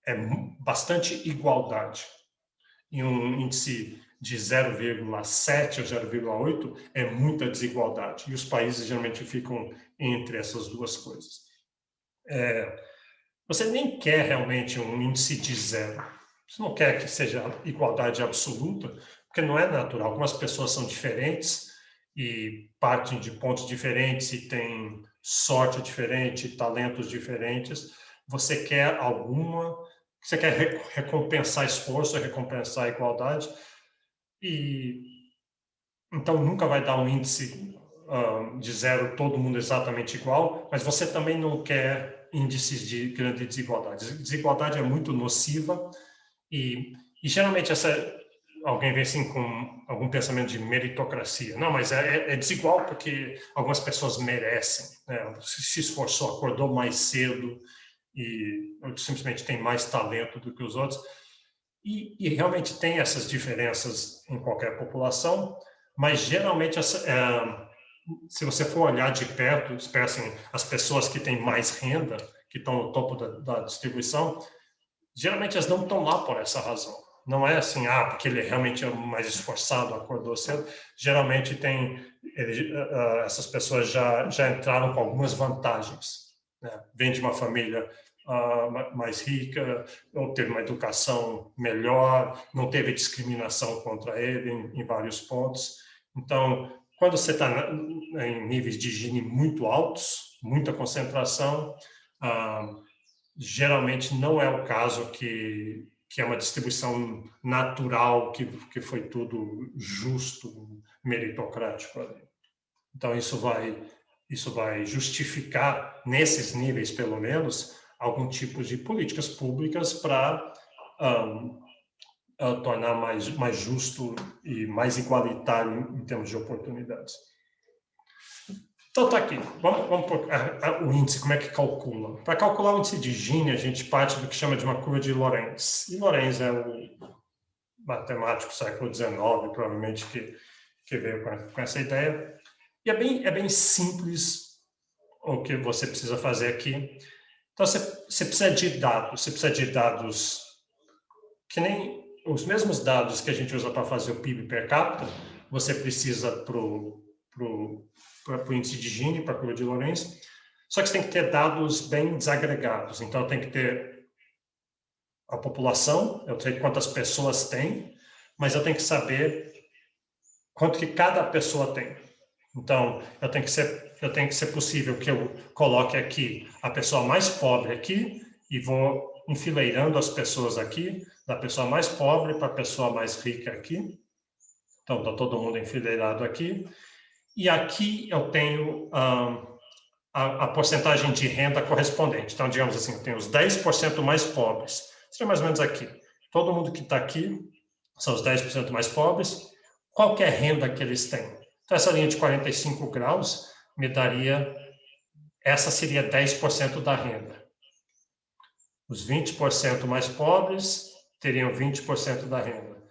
é bastante igualdade. E um índice de 0,7 ou 0,8 é muita desigualdade. E os países geralmente ficam entre essas duas coisas. Você nem quer realmente um índice de 0. Você não quer que seja igualdade absoluta, porque não é natural. Algumas pessoas são diferentes e partem de pontos diferentes e têm sorte diferente, talentos diferentes. Você quer você quer recompensar esforço, recompensar igualdade, e então nunca vai dar um índice de 0 todo mundo exatamente igual, mas você também não quer índices de grande desigualdade. Desigualdade é muito nociva e geralmente alguém vem assim com algum pensamento de meritocracia. Não, mas é desigual porque algumas pessoas merecem, né? Se esforçou, acordou mais cedo e simplesmente tem mais talento do que os outros. E realmente tem essas diferenças em qualquer população, mas geralmente, se você for olhar de perto, assim, as pessoas que têm mais renda, que estão no topo da distribuição, geralmente elas não estão lá por essa razão. Não é assim, porque ele realmente é mais esforçado, acordou cedo. Geralmente essas pessoas já entraram com algumas vantagens. Né? Vem de uma família mais rica, ou teve uma educação melhor, não teve discriminação contra ele em vários pontos. Então, Quando você está em níveis de Gini muito altos, muita concentração, geralmente não é o caso que é uma distribuição natural, que foi tudo justo, meritocrático ali. Então, isso vai justificar, nesses níveis, pelo menos, algum tipo de políticas públicas para tornar mais justo e mais igualitário em termos de oportunidades. Então, está aqui. Vamos por o índice, como é que calcula? Para calcular o índice de Gini, a gente parte do que chama de uma curva de Lorenz. E Lorenz é um matemático do século XIX, provavelmente, que veio com essa ideia. E é bem simples o que você precisa fazer aqui. Então, você precisa de dados que nem os mesmos dados que a gente usa para fazer o PIB per capita, você precisa para o índice de Gini, para a curva de Lorenz, só que você tem que ter dados bem desagregados. Então, tem que ter a população, eu sei quantas pessoas tem, mas eu tenho que saber quanto que cada pessoa tem. Então, eu tenho que ser possível que eu coloque aqui a pessoa mais pobre aqui e vou enfileirando as pessoas aqui, da pessoa mais pobre para a pessoa mais rica aqui. Então, está todo mundo enfileirado aqui. E aqui eu tenho a porcentagem de renda correspondente. Então, digamos assim, eu tenho os 10% mais pobres. Seria mais ou menos aqui. Todo mundo que está aqui são os 10% mais pobres. Qual que é a renda que eles têm? Então, essa linha de 45 graus me daria... Essa seria 10% da renda. Os 20% mais pobres teriam 20% da renda.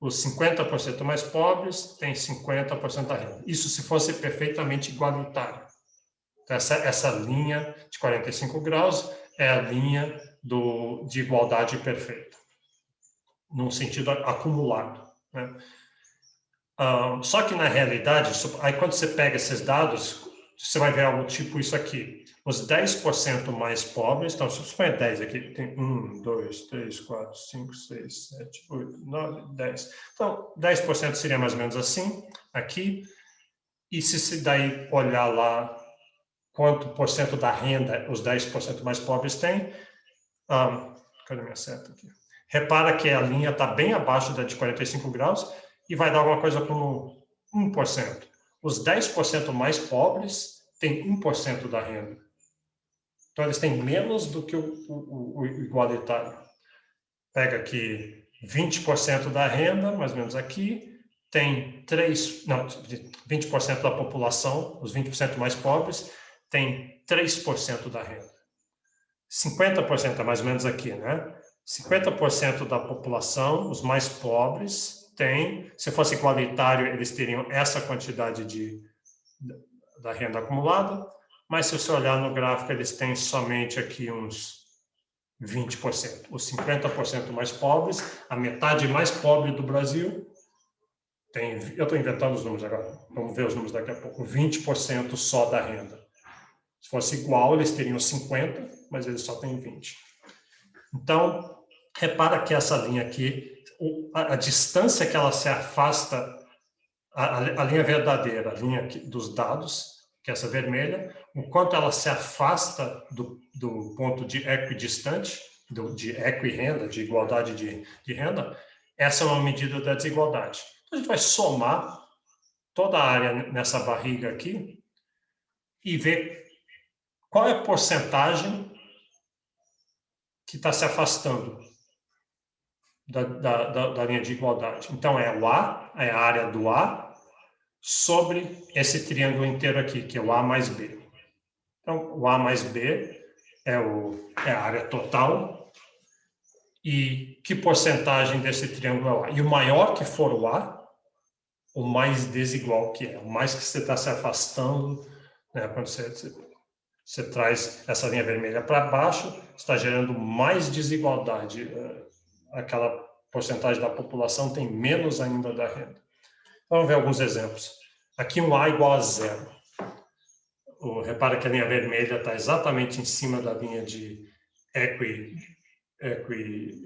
Os 50% mais pobres têm 50% da renda. Isso se fosse perfeitamente igualitário. Então, essa linha de 45 graus é a linha de igualdade perfeita, num sentido acumulado, né? Só que, na realidade, aí quando você pega esses dados, você vai ver algo tipo isso aqui. Os 10% mais pobres, então, se você põe 10 aqui, tem 1, 2, 3, 4, 5, 6, 7, 8, 9, 10. Então, 10% seria mais ou menos assim, aqui. E se daí olhar lá quanto por cento da renda os 10% mais pobres têm, cadê minha seta aqui? Repara que a linha está bem abaixo da de 45 graus e vai dar alguma coisa como 1%. Os 10% mais pobres têm 1% da renda. Então, eles têm menos do que o igualitário. Pega aqui 20% da renda, mais ou menos aqui, tem 20% da população, os 20% mais pobres, tem 3% da renda. 50% é mais ou menos aqui, né? 50% da população, os mais pobres, tem, se fosse igualitário, eles teriam essa quantidade da renda acumulada, mas se você olhar no gráfico, eles têm somente aqui uns 20%. Os 50% mais pobres, a metade mais pobre do Brasil, eu estou inventando os números agora, vamos ver os números daqui a pouco, 20% só da renda. Se fosse igual, eles teriam 50%, mas eles só têm 20%. Então, repara que essa linha aqui, a distância que ela se afasta, a linha verdadeira, a linha dos dados, que é essa vermelha, o quanto ela se afasta do ponto de equidistante, de equirrenda, de igualdade de renda, essa é uma medida da desigualdade. Então, a gente vai somar toda a área nessa barriga aqui e ver qual é a porcentagem que está se afastando da linha de igualdade. Então, é o A, é a área do A, sobre esse triângulo inteiro aqui, que é o A mais B. Então, o A mais B é a área total. E que porcentagem desse triângulo é o A? E o maior que for o A, o mais desigual que é. O mais que você está se afastando, né, quando você traz essa linha vermelha para baixo, está gerando mais desigualdade. Aquela porcentagem da população tem menos ainda da renda. Vamos ver alguns exemplos. Aqui um A igual a 0. Repara que a linha vermelha está exatamente em cima da linha de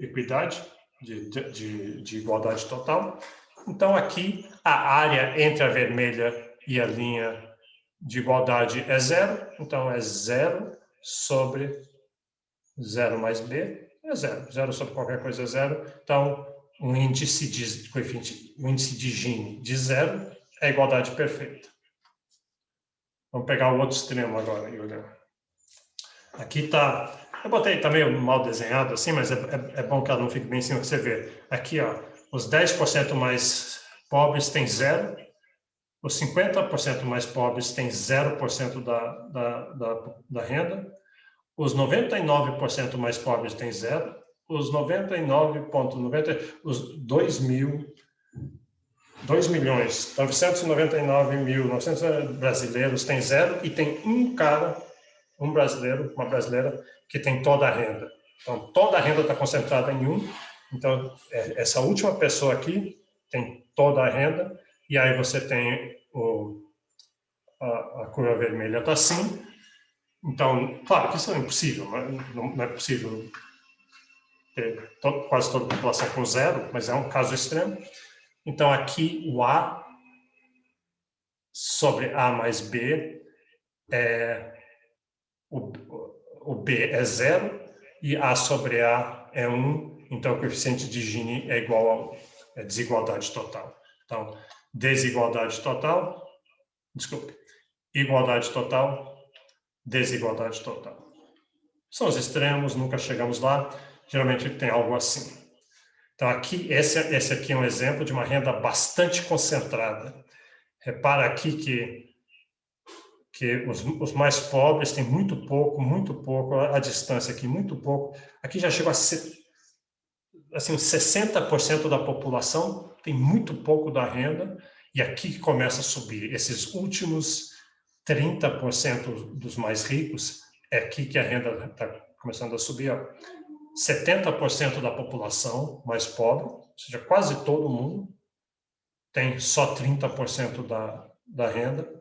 equidade, de igualdade total. Então, aqui, a área entre a vermelha e a linha de igualdade é 0, então é 0 sobre 0 mais B é 0. 0 sobre qualquer coisa é 0. Então, um índice de coeficiente, um índice de Gini de 0 é a igualdade perfeita. Vamos pegar o outro extremo agora, Julian. Aqui está... Eu botei, está meio mal desenhado assim, mas é bom que ela não fique bem em cima. Você vê, aqui, ó, os 10% mais pobres têm 0, os 50% mais pobres têm 0% da renda, os 99% mais pobres têm 0, os 99,90, os 2.999.900 brasileiros têm 0 e tem um cara, um brasileiro, uma brasileira, que tem toda a renda. Então, toda a renda está concentrada em um. Então, essa última pessoa aqui tem toda a renda, e aí você tem a curva vermelha está assim. Então, claro que isso é impossível, não é possível ter quase toda a população com 0, mas é um caso extremo. Então, aqui o A sobre A mais B o B é 0 e A sobre A é 1, então o coeficiente de Gini é igual a desigualdade total. Então, desigualdade total, desculpe, igualdade total, desigualdade total. São os extremos, nunca chegamos lá, geralmente tem algo assim. Então, aqui, esse aqui é um exemplo de uma renda bastante concentrada. Repara aqui que os mais pobres têm muito pouco, a distância aqui, muito pouco. Aqui já chegou a ser, assim, 60% da população tem muito pouco da renda, e aqui começa a subir. Esses últimos 30% dos mais ricos, é aqui que a renda está começando a subir. Ó. 70% da população mais pobre, ou seja, quase todo mundo, tem só 30% da renda.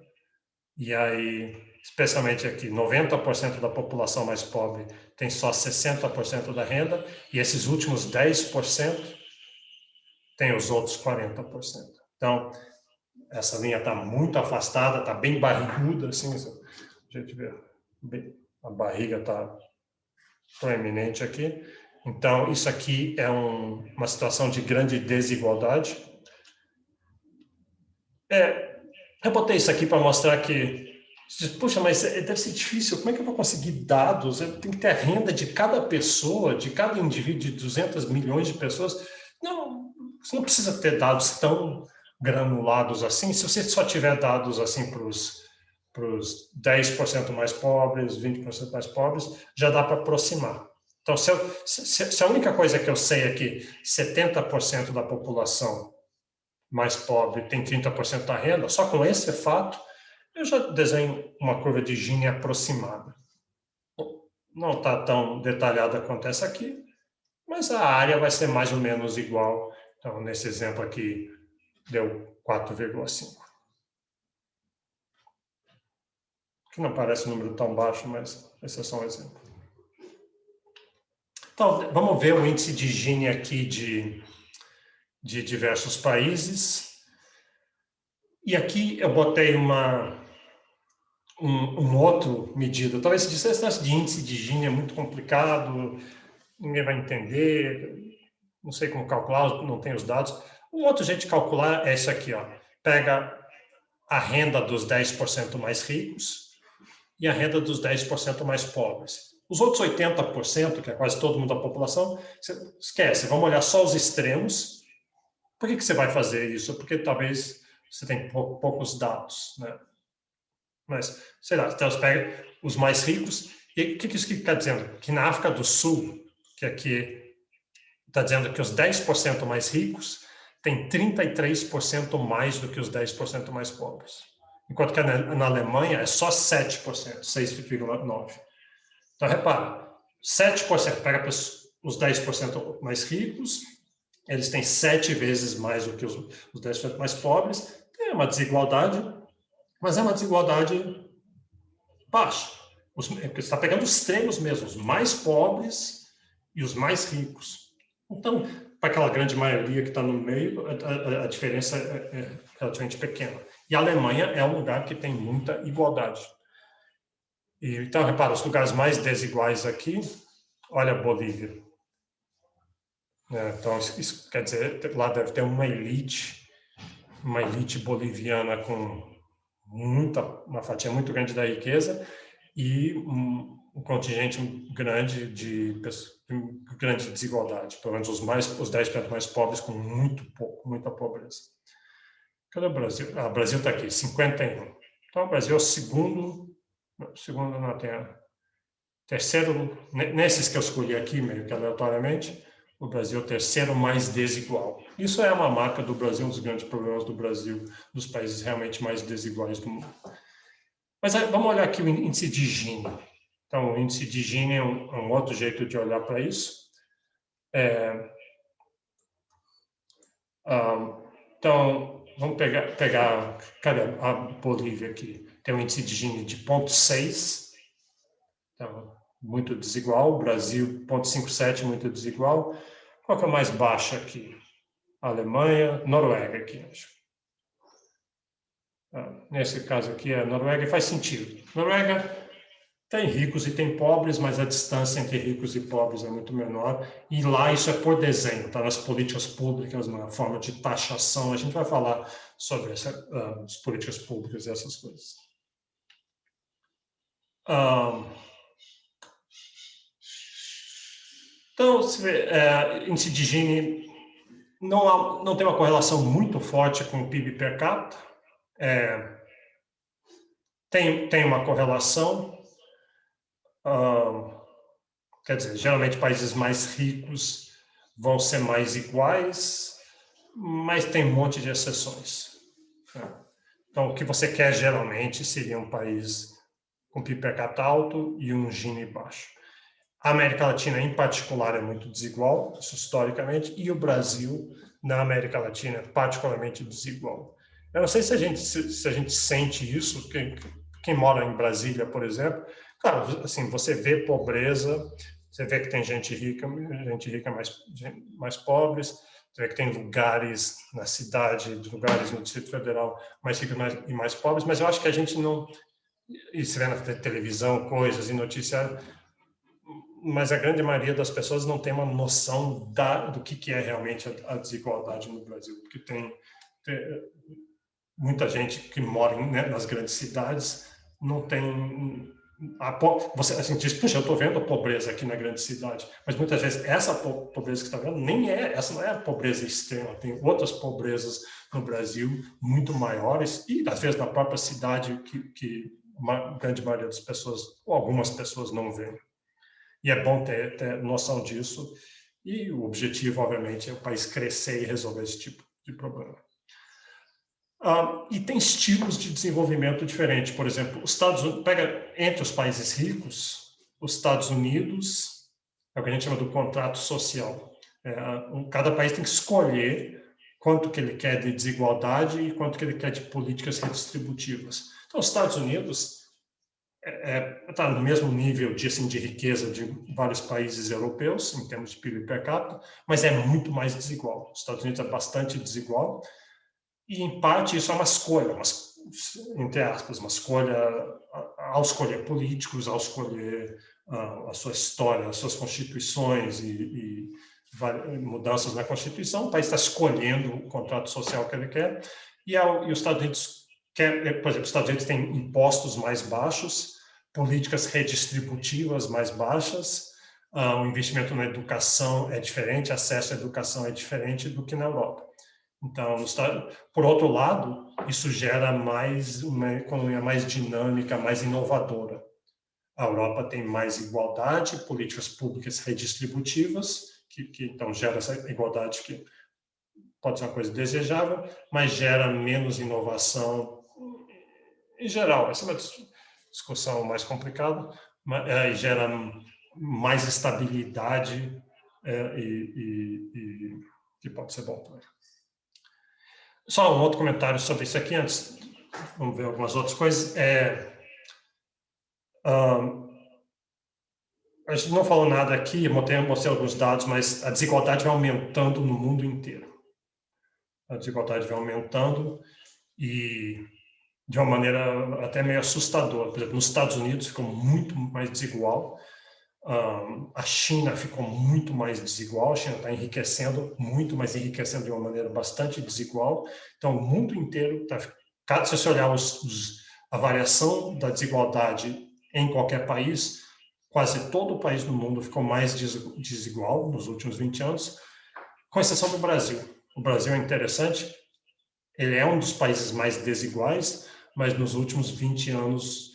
E aí, especialmente aqui, 90% da população mais pobre tem só 60% da renda, e esses últimos 10% tem os outros 40%. Então, essa linha está muito afastada, está bem barriguda, assim, a gente vê, a barriga está proeminente aqui. Então, isso aqui é uma situação de grande desigualdade. Eu botei isso aqui para mostrar que, puxa, mas deve ser difícil, como é que eu vou conseguir dados? Eu tenho que ter a renda de cada pessoa, de cada indivíduo, de 200 milhões de pessoas. Não, você não precisa ter dados tão granulados assim. Se você só tiver dados assim para os 10% mais pobres, 20% mais pobres, já dá para aproximar. Então, se a única coisa que eu sei é que 70% da população mais pobre tem 30% da renda, só com esse fato, eu já desenho uma curva de Gini aproximada. Não está tão detalhada quanto essa aqui, mas a área vai ser mais ou menos igual. Então, nesse exemplo aqui, deu 4,5. Que não parece um número tão baixo, mas esse é só um exemplo. Então, vamos ver o índice de Gini aqui de diversos países. E aqui eu botei um outro medida. Talvez se dissesse esse de índice de Gini é muito complicado, ninguém vai entender, não sei como calcular, não tenho os dados. Um outro jeito de calcular é esse aqui, ó. Pega a renda dos 10% mais ricos e a renda dos 10% mais pobres. Os outros 80%, que é quase todo mundo da população, você esquece, vamos olhar só os extremos. Por que você vai fazer isso? Porque talvez você tem poucos dados, né? Mas, sei lá, então você pega os mais ricos, e o que isso quer dizendo? Que na África do Sul, que aqui está dizendo que os 10% mais ricos têm 33% mais do que os 10% mais pobres. Enquanto que na Alemanha é só 7%, 6,9%. Então, repara, 7%, pega os 10% mais ricos, eles têm 7 vezes mais do que os 10% mais pobres. Tem uma desigualdade, mas é uma desigualdade baixa. Você está pegando os extremos mesmo, os mais pobres e os mais ricos. Então, para aquela grande maioria que está no meio, a diferença é relativamente pequena. E a Alemanha é um lugar que tem muita igualdade. E, então, repara, os lugares mais desiguais aqui, olha a Bolívia. Então, isso quer dizer, lá deve ter uma elite boliviana com uma fatia muito grande da riqueza e um contingente grande de desigualdade, pelo menos os 10% mais pobres com muita pobreza. Cadê o Brasil? O Brasil está aqui, 51. Então, o Brasil é o segundo na Terra. Terceiro, nesses que eu escolhi aqui, meio que aleatoriamente, o Brasil é o terceiro mais desigual. Isso é uma marca do Brasil, um dos grandes problemas do Brasil, dos países realmente mais desiguais do mundo. Mas vamos olhar aqui o índice de Gini. Então, o índice de Gini é um outro jeito de olhar para isso. Então, vamos pegar cadê a Bolívia aqui? Tem um índice de Gini de 0,6, então, muito desigual. O Brasil, 0,57, muito desigual. Qual que é o mais baixo aqui? Alemanha, Noruega aqui, acho. Nesse caso aqui, a Noruega faz sentido. Noruega tem ricos e tem pobres, mas a distância entre ricos e pobres é muito menor. E lá isso é por desenho, está nas políticas públicas, na forma de taxação. A gente vai falar sobre as políticas públicas e essas coisas. Então, se vê, índice de Gini não tem uma correlação muito forte com o PIB per capita. Tem uma correlação. Quer dizer, geralmente países mais ricos vão ser mais iguais, mas tem um monte de exceções. Então, o que você quer geralmente seria um país com PIB per capita alto e um Gini baixo. A América Latina, em particular, é muito desigual, isso historicamente, e o Brasil, na América Latina, é particularmente desigual. Eu não sei se a gente sente isso, quem mora em Brasília, por exemplo. Claro, assim, você vê pobreza, você vê que tem gente rica mais pobres, você vê que tem lugares na cidade, lugares no Distrito Federal mais ricos e mais pobres, mas eu acho que a gente não... E se vê na televisão, coisas e noticiários, mas a grande maioria das pessoas não tem uma noção do que é realmente a desigualdade no Brasil, porque tem muita gente que mora nas grandes cidades não tem você assim diz, puxa, eu estou vendo a pobreza aqui na grande cidade, mas muitas vezes essa pobreza que está vendo essa não é a pobreza extrema, tem outras pobrezas no Brasil muito maiores e às vezes na própria cidade que a grande maioria das pessoas ou algumas pessoas não veem. E é bom ter noção disso. E o objetivo, obviamente, é o país crescer e resolver esse tipo de problema. E tem estilos de desenvolvimento diferentes. Por exemplo, os Estados Unidos, pega entre os países ricos, os Estados Unidos é o que a gente chama do contrato social. Cada país tem que escolher quanto que ele quer de desigualdade e quanto que ele quer de políticas redistributivas. Então, os Estados Unidos está no mesmo nível de riqueza de vários países europeus, em termos de PIB per capita, mas é muito mais desigual. Os Estados Unidos é bastante desigual, e, em parte, isso é uma escolha, entre aspas, uma escolha ao escolher políticos, ao escolher a sua história, as suas constituições e mudanças na Constituição. O país está escolhendo o contrato social que ele quer, e os Estados Unidos por exemplo, os Estados Unidos têm impostos mais baixos, políticas redistributivas mais baixas, o investimento na educação é diferente, acesso à educação é diferente do que na Europa. Então, por outro lado, isso gera uma economia mais dinâmica, mais inovadora. A Europa tem mais igualdade, políticas públicas redistributivas, que então gera essa igualdade que pode ser uma coisa desejável, mas gera menos inovação em geral. Essa é uma discussão mais complicada, mas gera mais estabilidade e que pode ser bom também. Só um outro comentário sobre isso aqui antes. Vamos ver algumas outras coisas. a gente não falou nada aqui, eu mostrei alguns dados, mas a desigualdade vai aumentando no mundo inteiro. A desigualdade vai aumentando e de uma maneira até meio assustadora. Por exemplo, nos Estados Unidos ficou muito mais desigual, a China ficou muito mais desigual, a China está enriquecendo muito, mas enriquecendo de uma maneira bastante desigual. Então, o mundo inteiro está... Se você olhar a variação da desigualdade em qualquer país, quase todo o país do mundo ficou mais desigual nos últimos 20 anos, com exceção do Brasil. O Brasil é interessante, ele é um dos países mais desiguais, mas nos últimos 20 anos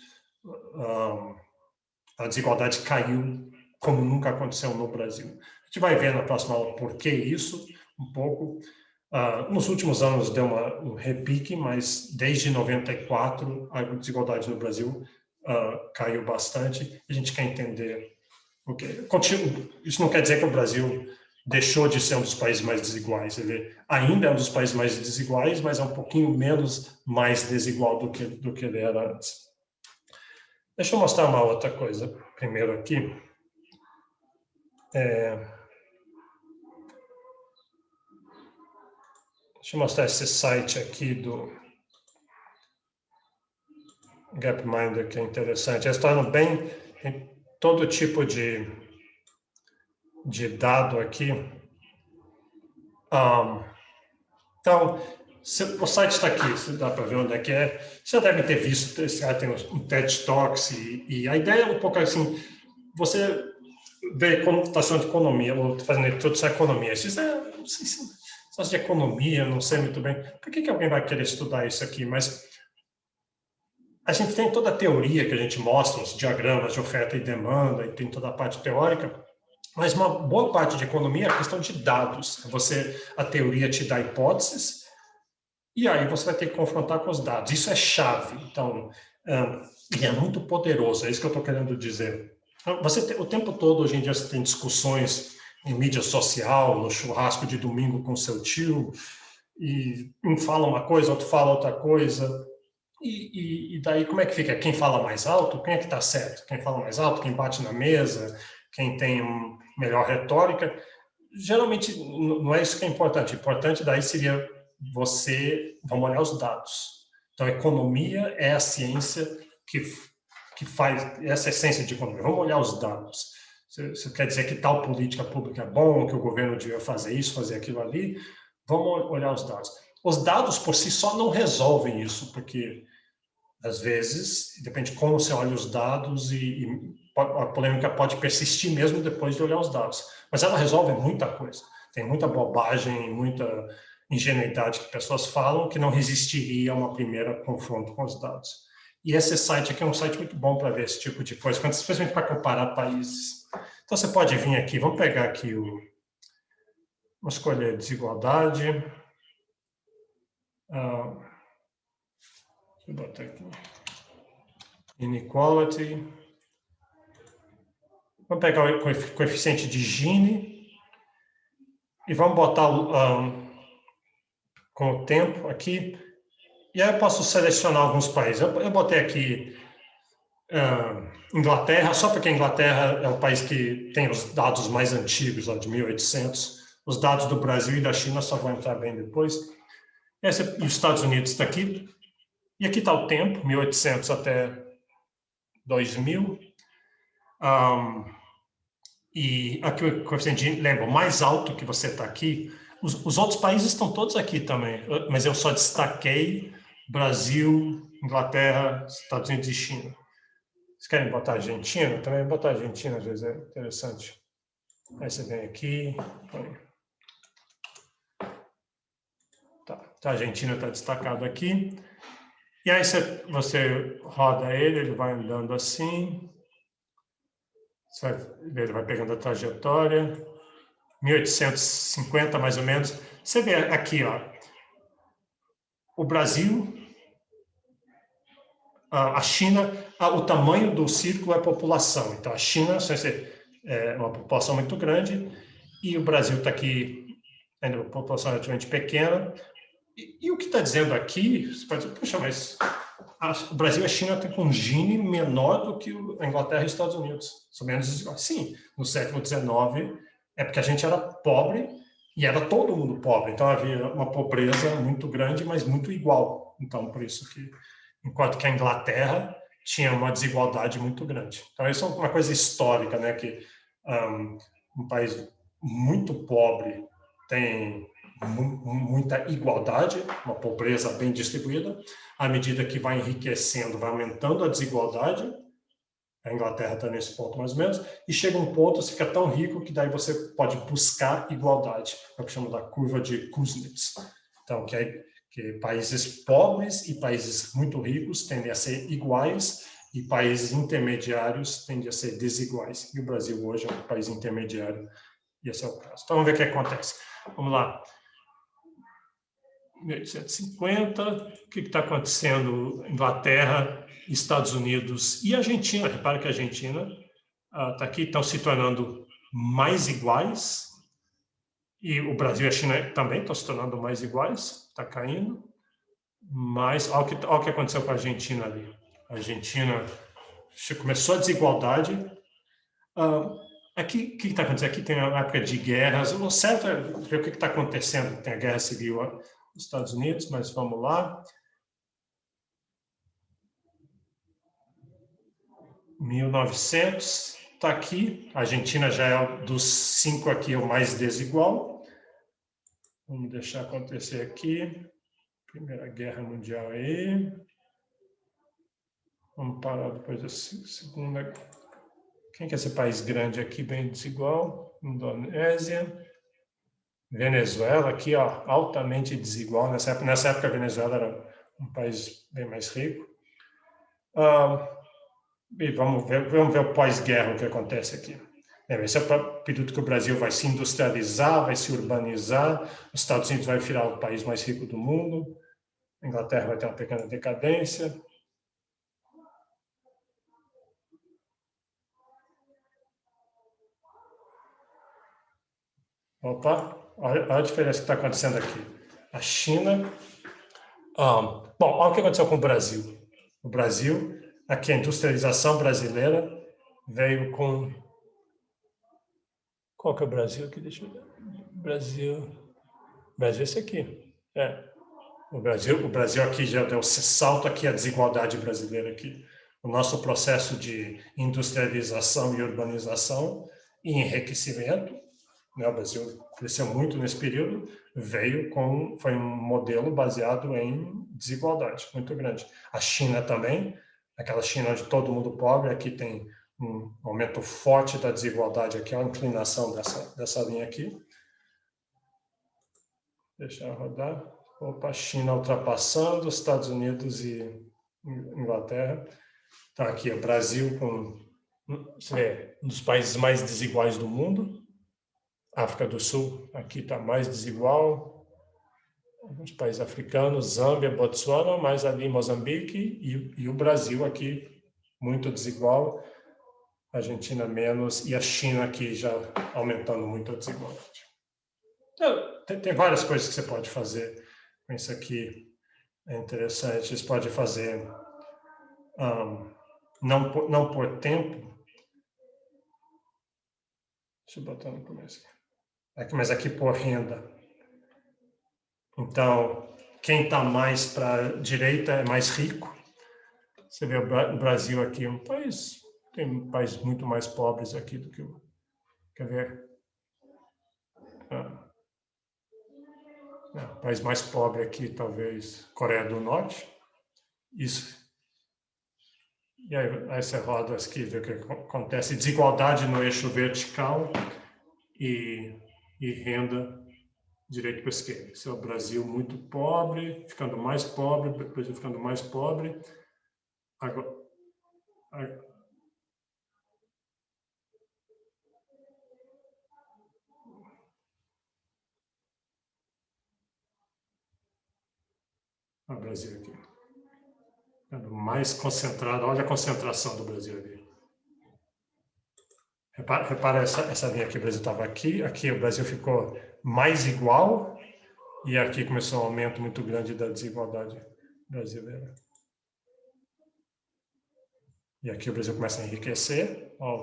a desigualdade caiu como nunca aconteceu no Brasil. A gente vai ver na próxima aula por que isso, um pouco. Nos últimos anos deu um repique, mas desde 94 a desigualdade no Brasil caiu bastante. A gente quer entender o que. Isso não quer dizer que o Brasil deixou de ser um dos países mais desiguais. Ele ainda é um dos países mais desiguais, mas é um pouquinho menos mais desigual do que ele era antes. Deixa eu mostrar uma outra coisa primeiro aqui. Deixa eu mostrar esse site aqui do Gapminder, que é interessante. Eles tornam bem todo tipo de dado aqui. Então, o site está aqui, dá para ver onde é que é. Você já deve ter visto, esse cara tem um TED Talks, e a ideia é um pouco assim, você vê computação de economia, eu estou fazendo introdução à economia. Isso não sei se de economia, não sei muito bem. Por que alguém vai querer estudar isso aqui? Mas a gente tem toda a teoria que a gente mostra, os diagramas de oferta e demanda, e tem toda a parte teórica, mas uma boa parte de economia é a questão de dados. A teoria te dá hipóteses, e aí você vai ter que confrontar com os dados. Isso é chave. Então, e é muito poderoso, é isso que eu estou querendo dizer. O tempo todo, hoje em dia, você tem discussões em mídia social, no churrasco de domingo com seu tio, e um fala uma coisa, outro fala outra coisa. E daí, como é que fica? Quem fala mais alto? Quem é que está certo? Quem fala mais alto? Quem bate na mesa? Quem tem melhor retórica? Geralmente, não é isso que é importante. O importante daí seria vamos olhar os dados. Então, a economia é a ciência que faz essa essência de economia. Vamos olhar os dados. Isso quer dizer que tal política pública é bom, que o governo devia fazer isso, fazer aquilo ali. Vamos olhar os dados. Os dados por si só não resolvem isso, porque às vezes, depende de como você olha os dados e a polêmica pode persistir mesmo depois de olhar os dados. Mas ela resolve muita coisa. Tem muita bobagem, muita ingenuidade que pessoas falam que não resistiria a uma primeira confronto com os dados. E esse site aqui é um site muito bom para ver esse tipo de coisa, especialmente para comparar países. Então, você pode vir aqui, vamos pegar aqui vamos escolher desigualdade. Deixa eu botar aqui. Inequality. Vamos pegar o coeficiente de Gini e vamos botar com o tempo aqui. E aí eu posso selecionar alguns países. Eu botei aqui Inglaterra, só porque a Inglaterra é o país que tem os dados mais antigos, lá de 1800. Os dados do Brasil e da China só vão entrar bem depois. E os Estados Unidos está aqui. E aqui está o tempo, 1800 até 2000. E aqui o coeficiente, lembra, o mais alto que você está aqui, os outros países estão todos aqui também, mas eu só destaquei Brasil, Inglaterra, Estados Unidos e China. Vocês querem botar Argentina? Também botar Argentina, às vezes é interessante. Aí você vem aqui, põe. Tá, a Argentina está destacado aqui. E aí você roda ele vai andando assim. Ele vai pegando a trajetória, 1850 mais ou menos. Você vê aqui, ó, o Brasil, a China, o tamanho do círculo é a população. Então, a China é uma população muito grande e o Brasil está aqui, ainda uma população relativamente pequena. E o que está dizendo aqui, você pode dizer, puxa, mas o Brasil e a China têm um Gini menor do que a Inglaterra e os Estados Unidos. São menos desiguais. Sim, no século XIX é porque a gente era pobre e era todo mundo pobre. Então havia uma pobreza muito grande, mas muito igual. Então, por isso que, enquanto que a Inglaterra tinha uma desigualdade muito grande. Então, isso é uma coisa histórica, né? Que um país muito pobre tem muita igualdade, uma pobreza bem distribuída. À medida que vai enriquecendo, vai aumentando a desigualdade. A Inglaterra está nesse ponto mais ou menos, e chega um ponto, você fica tão rico que daí você pode buscar igualdade, é o que chama da curva de Kuznets. Então, que países pobres e países muito ricos tendem a ser iguais e países intermediários tendem a ser desiguais. E o Brasil hoje é um país intermediário, e esse é o caso. Então, vamos ver o que acontece. Vamos lá. 1850, o que está acontecendo? Inglaterra, Estados Unidos e Argentina. Repara que a Argentina está aqui, estão se tornando mais iguais, e o Brasil e a China também estão se tornando mais iguais, está caindo, mas olha o que aconteceu com a Argentina ali. A Argentina começou a desigualdade. Aqui, o que está acontecendo? Aqui tem a época de guerras. O certo é ver o que está acontecendo. Tem a guerra civil nos Estados Unidos, mas vamos lá. 1900 está aqui. A Argentina já é dos 5 aqui o mais desigual. Vamos deixar acontecer aqui. Primeira Guerra Mundial aí. Vamos parar depois da segunda. Quem que é esse país grande aqui, bem desigual? Indonésia. Venezuela aqui, ó, altamente desigual. Nessa época a Venezuela era um país bem mais rico. E vamos ver o pós-guerra, o que acontece aqui. Esse é o período que o Brasil vai se industrializar, vai se urbanizar, os Estados Unidos vai virar o país mais rico do mundo, a Inglaterra vai ter uma pequena decadência. Opa, olha a diferença que está acontecendo aqui. A China... bom, olha o que aconteceu com o Brasil. O Brasil, aqui a industrialização brasileira veio com... Qual que é o Brasil aqui? Deixa eu ver. Brasil é esse aqui. O Brasil aqui já deu salto aqui a desigualdade brasileira aqui. O nosso processo de industrialização e urbanização e enriquecimento, né, o Brasil cresceu muito nesse período, foi um modelo baseado em desigualdade muito grande. A China também, aquela China onde todo mundo pobre, aqui tem um aumento forte da desigualdade, aqui é uma inclinação dessa linha aqui. Deixa eu rodar. Opa, China ultrapassando, Estados Unidos e Inglaterra. Está aqui o Brasil um dos países mais desiguais do mundo. África do Sul, aqui está mais desigual. Alguns países africanos, Zâmbia, Botsuana, mas ali Moçambique e o Brasil aqui muito desigual. Argentina menos e a China aqui já aumentando muito a desigualdade. Então, tem várias coisas que você pode fazer com isso aqui. É interessante. Você pode fazer não por tempo. Deixa eu botar no começo aqui. Mas aqui por renda. Então, quem está mais para a direita é mais rico. Você vê o Brasil aqui, tem um país muito mais pobres aqui do que o... Quer ver? O país mais pobre aqui, talvez, Coreia do Norte. Isso. E aí você roda aqui, vê o que acontece. Desigualdade no eixo vertical e renda direita para esquerda. Esse é o Brasil muito pobre, ficando mais pobre, depois ficando mais pobre. Agora, o Brasil aqui. Ficando mais concentrado. Olha a concentração do Brasil ali. Repara essa linha aqui, o Brasil estava aqui o Brasil ficou mais igual, e aqui começou um aumento muito grande da desigualdade brasileira. E aqui o Brasil começa a enriquecer, ó,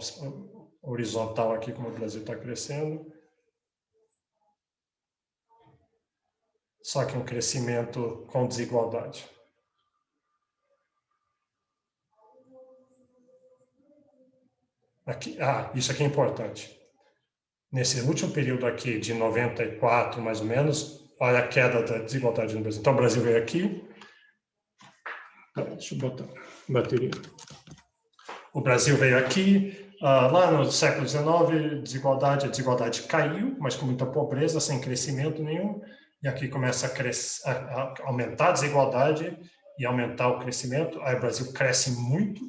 horizontal aqui como o Brasil está crescendo. Só que um crescimento com desigualdade. Aqui, isso aqui é importante. Nesse último período aqui, de 94, mais ou menos, olha a queda da desigualdade no Brasil. Então, o Brasil veio aqui. Deixa eu botar bateria. O Brasil veio aqui. Lá no século XIX, a desigualdade caiu, mas com muita pobreza, sem crescimento nenhum. E aqui começa a aumentar a desigualdade e aumentar o crescimento. Aí o Brasil cresce muito.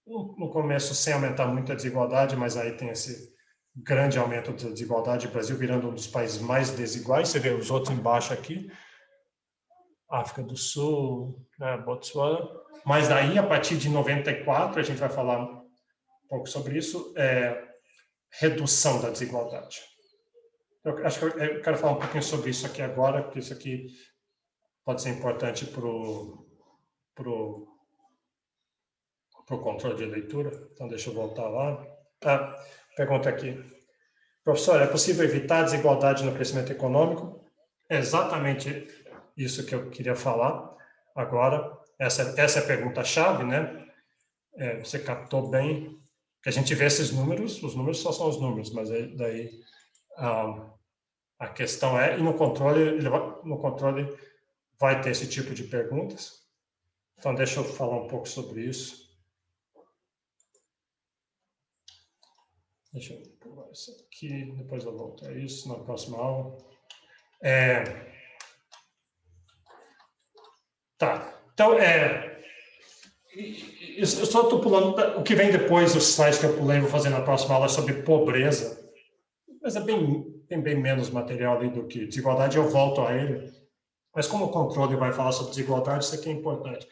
No começo, sem aumentar muito a desigualdade, mas aí tem esse grande aumento da desigualdade. O Brasil virando um dos países mais desiguais. Você vê os outros embaixo aqui. África do Sul, né, Botsuana. Mas daí, a partir de 94, a gente vai falar um pouco sobre isso, redução da desigualdade. Eu acho que eu quero falar um pouquinho sobre isso aqui agora, porque isso aqui pode ser importante para o controle de leitura. Então, deixa eu voltar lá. Pergunta aqui. Professor, é possível evitar a desigualdade no crescimento econômico? É exatamente isso que eu queria falar agora. Essa é a pergunta-chave, né? Você captou bem que a gente vê esses números, os números só são os números, mas daí a questão e no controle vai ter esse tipo de perguntas. Então, deixa eu falar um pouco sobre isso. Deixa eu pular isso aqui, depois eu volto a isso na próxima aula. Tá, então, eu só estou pulando, o que vem depois, os slides que eu pulei, vou fazer na próxima aula sobre pobreza, mas tem bem menos material ali do que desigualdade, eu volto a ele, mas como o controle vai falar sobre desigualdade, isso aqui é importante.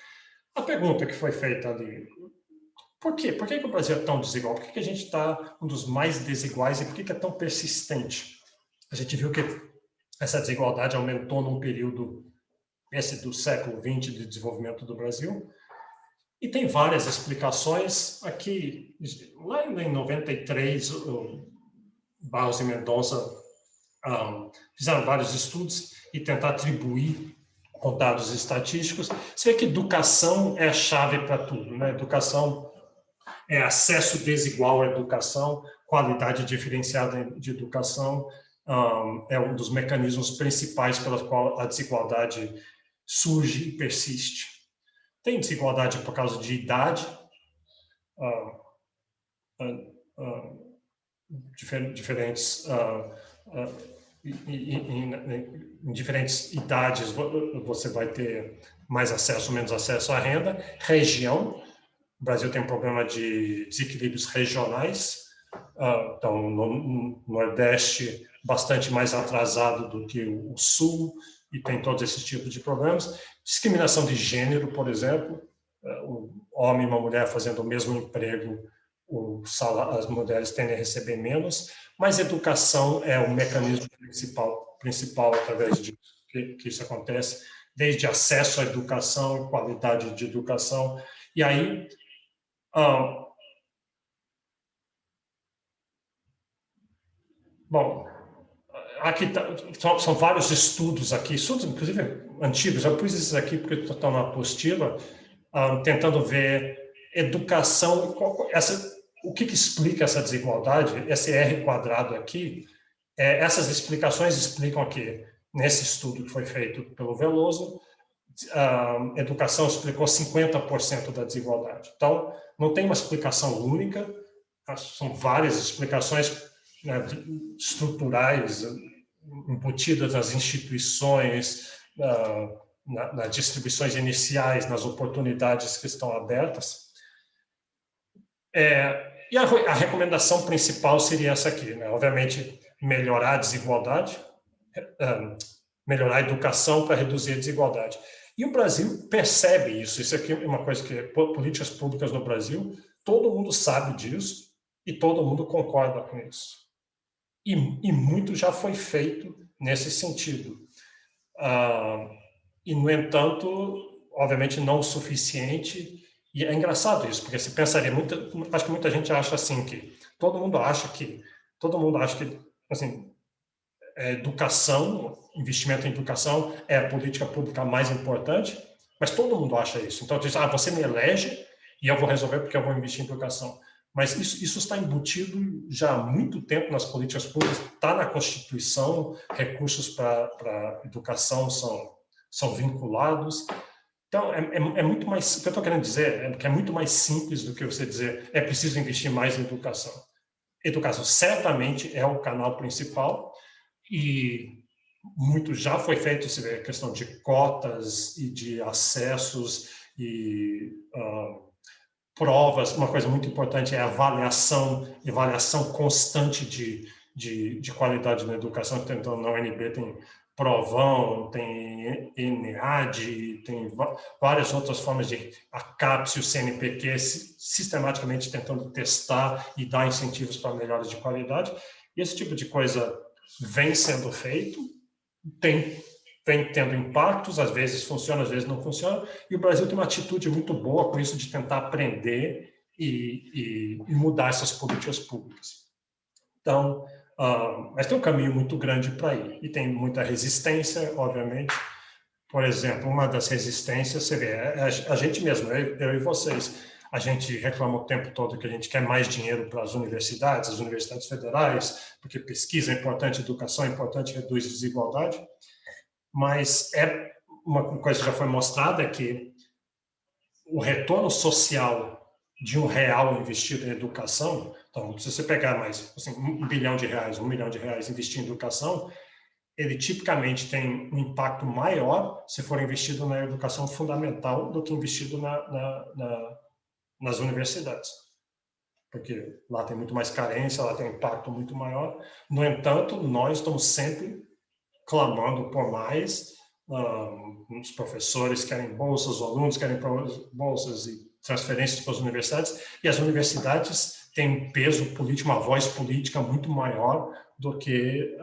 A pergunta que foi feita ali, por quê? Por que o Brasil é tão desigual? Por que a gente está um dos mais desiguais e por que é tão persistente? A gente viu que essa desigualdade aumentou num período, esse do século XX de desenvolvimento do Brasil, e tem várias explicações. Aqui, lá em 93, o Barros e Mendonça fizeram vários estudos e tentar atribuir com dados estatísticos. Você vê que educação é a chave para tudo, né? Educação é acesso desigual à educação, qualidade diferenciada de educação, é um dos mecanismos principais pelos quais a desigualdade surge e persiste. Tem desigualdade por causa de idade, em diferentes idades você vai ter mais acesso, menos acesso à renda. Região, o Brasil tem um problema de desequilíbrios regionais, então no Nordeste bastante mais atrasado do que o Sul, e tem todos esses tipos de problemas. Discriminação de gênero, por exemplo, um homem e uma mulher fazendo o mesmo emprego, as mulheres tendem a receber menos, mas educação é o mecanismo principal através de que isso acontece, desde acesso à educação, qualidade de educação, e aí bom, aqui são vários estudos aqui, estudos inclusive antigos, eu pus esses aqui porque estão na apostila, tentando ver educação, o que explica essa desigualdade, esse R quadrado aqui, essas explicações explicam aqui, nesse estudo que foi feito pelo Veloso, a educação explicou 50% da desigualdade. Então, não tem uma explicação única, são várias explicações, né, estruturais, embutidas nas instituições, nas distribuições iniciais, nas oportunidades que estão abertas. E a recomendação principal seria essa aqui, né? Obviamente, melhorar a desigualdade, melhorar a educação para reduzir a desigualdade. E o Brasil percebe isso. Isso aqui é uma coisa que políticas públicas no Brasil, todo mundo sabe disso e todo mundo concorda com isso. E muito já foi feito nesse sentido. E, no entanto, obviamente não o suficiente E é engraçado isso, porque se pensaria acho que muita gente acha assim que todo mundo acha que assim, educação, investimento em educação é a política pública mais importante, mas todo mundo acha isso. Então diz, você me elege e eu vou resolver porque eu vou investir em educação. Mas isso está embutido já há muito tempo nas políticas públicas, está na Constituição, recursos para educação são vinculados. Então, é muito mais. O que eu estou querendo dizer é que é muito mais simples do que você dizer é preciso investir mais em educação. Educação certamente é o canal principal e muito já foi feito, se vê a questão de cotas e de acessos e provas. Uma coisa muito importante é a avaliação constante de qualidade na educação. Então, na UNB tem Provão, tem ENEAD, tem várias outras formas de a CAPES e o CNPq sistematicamente tentando testar e dar incentivos para melhoras de qualidade. E esse tipo de coisa vem sendo feito, vem tendo impactos, às vezes funciona, às vezes não funciona, e o Brasil tem uma atitude muito boa com isso de tentar aprender e mudar essas políticas públicas. Então, mas tem um caminho muito grande para ir, e tem muita resistência, obviamente. Por exemplo, uma das resistências, você vê, a gente mesmo, eu e vocês, a gente reclama o tempo todo que a gente quer mais dinheiro para as universidades federais, porque pesquisa é importante, educação é importante, reduz desigualdade, mas uma coisa que já foi mostrada é que o retorno social de R$1 investido em educação, então, se você pegar mais assim, R$1 bilhão, R$1 milhão investir em educação, ele tipicamente tem um impacto maior se for investido na educação fundamental do que investido nas universidades. Porque lá tem muito mais carência, lá tem um impacto muito maior. No entanto, nós estamos sempre clamando por mais. Os professores querem bolsas, os alunos querem bolsas e transferências para as universidades, e as universidades têm um peso político, uma voz política muito maior do que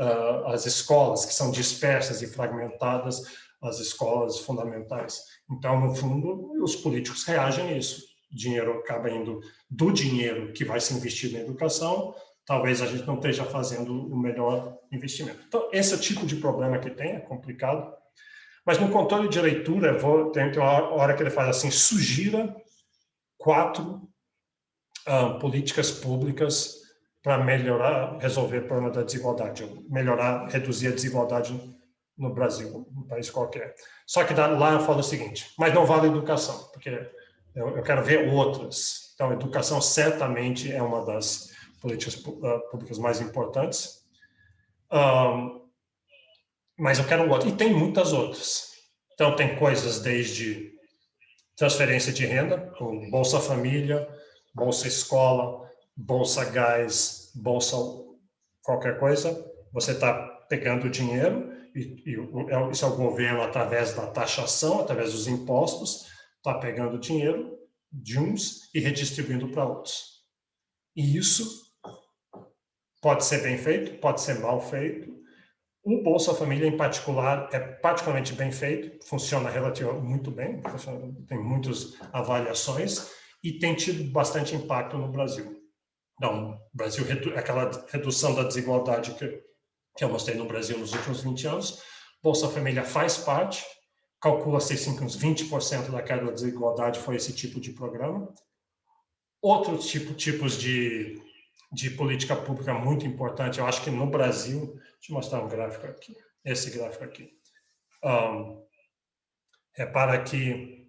as escolas, que são dispersas e fragmentadas, as escolas fundamentais. Então, no fundo, os políticos reagem a isso. O dinheiro acaba indo do dinheiro que vai ser investido na educação, talvez a gente não esteja fazendo o melhor investimento. Então, esse é o tipo de problema que tem, é complicado. Mas no controle de leitura, tem uma hora que ele faz assim, sugira 4 políticas públicas para melhorar, resolver o problema da desigualdade, reduzir a desigualdade no Brasil, um país qualquer. Só que lá eu falo o seguinte, mas não vale educação, porque eu quero ver outras. Então, educação certamente é uma das políticas públicas mais importantes, mas eu quero outra. E tem muitas outras. Então, tem coisas desde transferência de renda, como Bolsa Família, Bolsa Escola, Bolsa Gás, Bolsa qualquer coisa. Você está pegando dinheiro, isso é o governo através da taxação, através dos impostos, está pegando dinheiro de uns e redistribuindo para outros. E isso pode ser bem feito, pode ser mal feito. O Bolsa Família, em particular, é particularmente bem feito, funciona relativamente muito bem, tem muitas avaliações e tem tido bastante impacto no Brasil. Então, o Brasil, aquela redução da desigualdade que eu mostrei no Brasil nos últimos 20 anos, Bolsa Família faz parte, calcula-se assim, que uns 20% da queda da desigualdade foi esse tipo de programa. Outros tipos de política pública muito importante, eu acho que no Brasil, deixa eu mostrar um gráfico aqui, esse gráfico aqui. Repara que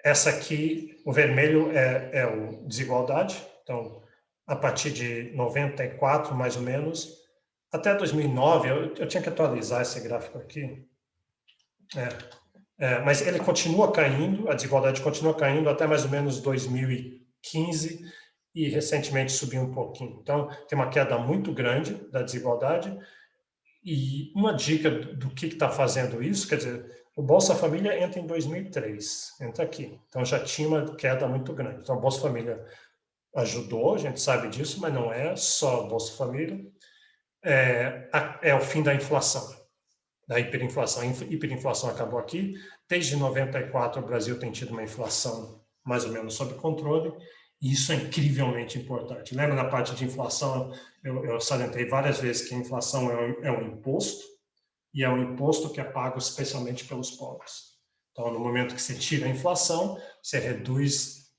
essa aqui, o vermelho é o desigualdade, então, a partir de 94, mais ou menos, até 2009, eu tinha que atualizar esse gráfico aqui, mas ele continua caindo, a desigualdade continua caindo até mais ou menos 2015, e recentemente subiu um pouquinho. Então, tem uma queda muito grande da desigualdade. E uma dica do que está fazendo isso, quer dizer, o Bolsa Família entra em 2003, entra aqui. Então, já tinha uma queda muito grande. Então, o Bolsa Família ajudou, a gente sabe disso, mas não é só o Bolsa Família. É o fim da inflação, da hiperinflação. A hiperinflação acabou aqui. Desde 94, o Brasil tem tido uma inflação mais ou menos sob controle, e isso é incrivelmente importante. Lembra na parte de inflação, eu salientei várias vezes que a inflação é um imposto, e é um imposto que é pago especialmente pelos pobres. Então, no momento que você tira a inflação, você reduz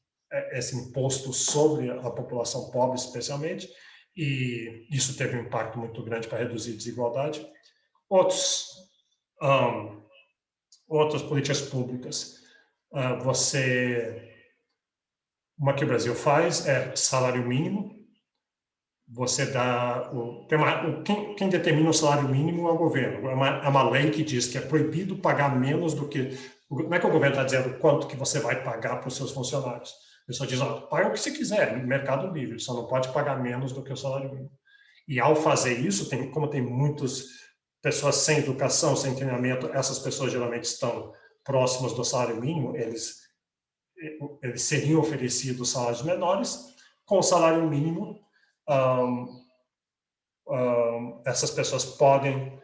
esse imposto sobre a população pobre, especialmente, e isso teve um impacto muito grande para reduzir a desigualdade. Outras políticas públicas. Uma que o Brasil faz é salário mínimo. Você dá quem determina o salário mínimo é o governo. É uma lei que diz que é proibido pagar menos do que. Não é que o governo está dizendo quanto que você vai pagar para os seus funcionários. Ele só diz, paga o que você quiser, mercado livre, só não pode pagar menos do que o salário mínimo. E ao fazer isso, como tem muitas pessoas sem educação, sem treinamento, essas pessoas geralmente estão próximas do salário mínimo, eles seriam oferecidos salários menores. Com o salário mínimo, essas pessoas podem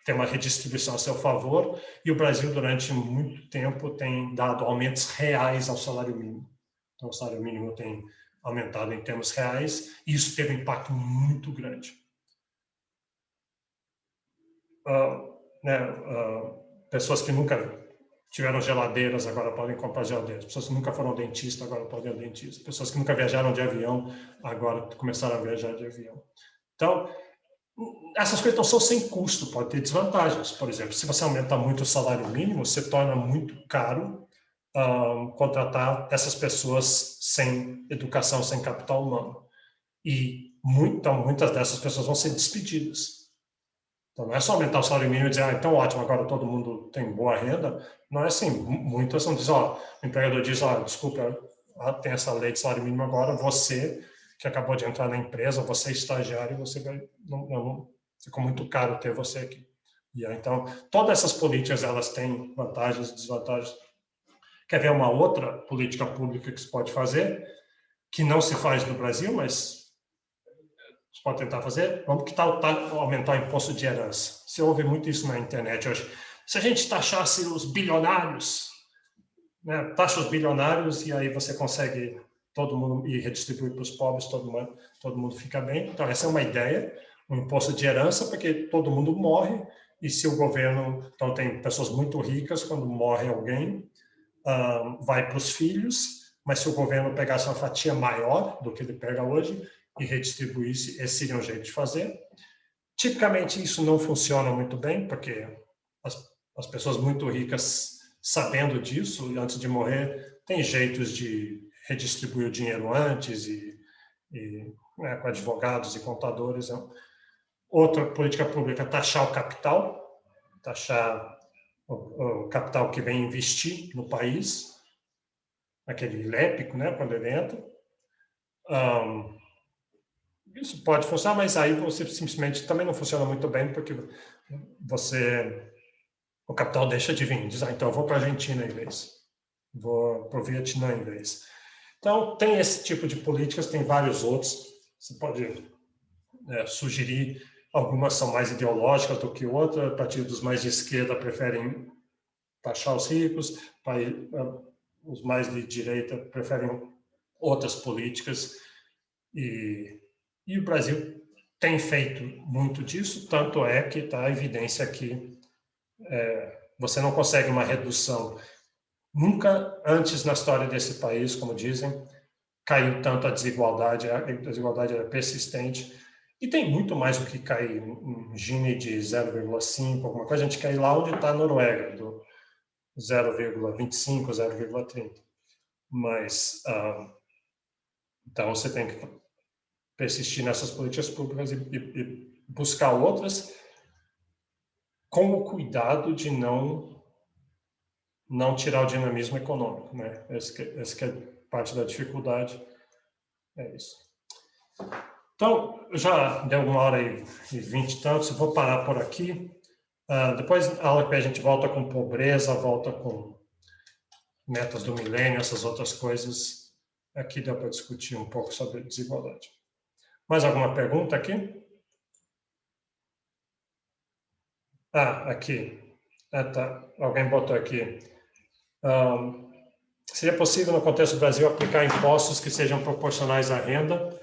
ter uma redistribuição a seu favor, e o Brasil, durante muito tempo, tem dado aumentos reais ao salário mínimo. Então, o salário mínimo tem aumentado em termos reais, e isso teve um impacto muito grande. Pessoas que nunca tiveram geladeiras agora podem comprar geladeiras. Pessoas que nunca foram ao dentista agora podem ir ao dentista. Pessoas que nunca viajaram de avião agora começaram a viajar de avião. Então, essas coisas não são sem custo, pode ter desvantagens. Por exemplo, se você aumenta muito o salário mínimo, você torna muito caro contratar essas pessoas sem educação, sem capital humano. E então, muitas dessas pessoas vão ser despedidas. Então, não é só aumentar o salário mínimo e dizer, então ótimo, agora todo mundo tem boa renda. Não é assim. Muitas vão dizer, o empregador diz, desculpa, tem essa lei de salário mínimo agora, você que acabou de entrar na empresa, você é estagiário, você ficou muito caro ter você aqui. Então, todas essas políticas, elas têm vantagens e desvantagens. Quer ver uma outra política pública que se pode fazer, que não se faz no Brasil, mas você pode tentar fazer? Que tal aumentar o imposto de herança? Você ouve muito isso na internet hoje. Se a gente taxasse os bilionários, né, taxa os bilionários e aí você consegue todo mundo e redistribuir para os pobres, todo mundo fica bem. Então, essa é uma ideia, um imposto de herança, porque todo mundo morre, e se o governo... Então, tem pessoas muito ricas, quando morre alguém, vai para os filhos, mas se o governo pegasse uma fatia maior do que ele pega hoje e redistribuísse, esse seria um jeito de fazer. Tipicamente, isso não funciona muito bem, porque as pessoas muito ricas, sabendo disso, antes de morrer, têm jeitos de redistribuir o dinheiro antes, né, com advogados e contadores. Outra política pública é taxar o capital, taxar o capital que vem investir no país, aquele lépico, né, quando ele entra. Isso pode funcionar, mas aí você simplesmente também não funciona muito bem, porque o capital deixa de vir, diz, então eu vou para a Argentina em vez, vou para o Vietnã em vez. Então, tem esse tipo de políticas, tem vários outros, você pode sugerir, algumas são mais ideológicas do que outras, partidos mais de esquerda preferem taxar os ricos, os mais de direita preferem outras políticas, e o Brasil tem feito muito disso, tanto é que está a evidência que você não consegue uma redução. Nunca antes na história desse país, como dizem, caiu tanto a desigualdade era persistente, e tem muito mais do que cair um Gini de 0,5, alguma coisa, a gente cai lá onde está a Noruega, do 0,25, 0,30. Mas, então, você tem que persistir nessas políticas públicas e buscar outras, com o cuidado de não tirar o dinamismo econômico, né? Essa que é parte da dificuldade. É isso. Então, já deu 1h20 e tantos, eu vou parar por aqui. Depois, a aula que a gente volta com pobreza, volta com metas do milênio, essas outras coisas. Aqui dá para discutir um pouco sobre desigualdade. Mais alguma pergunta aqui? Aqui. Tá. Alguém botou aqui. seria possível, no contexto do Brasil, aplicar impostos que sejam proporcionais à renda.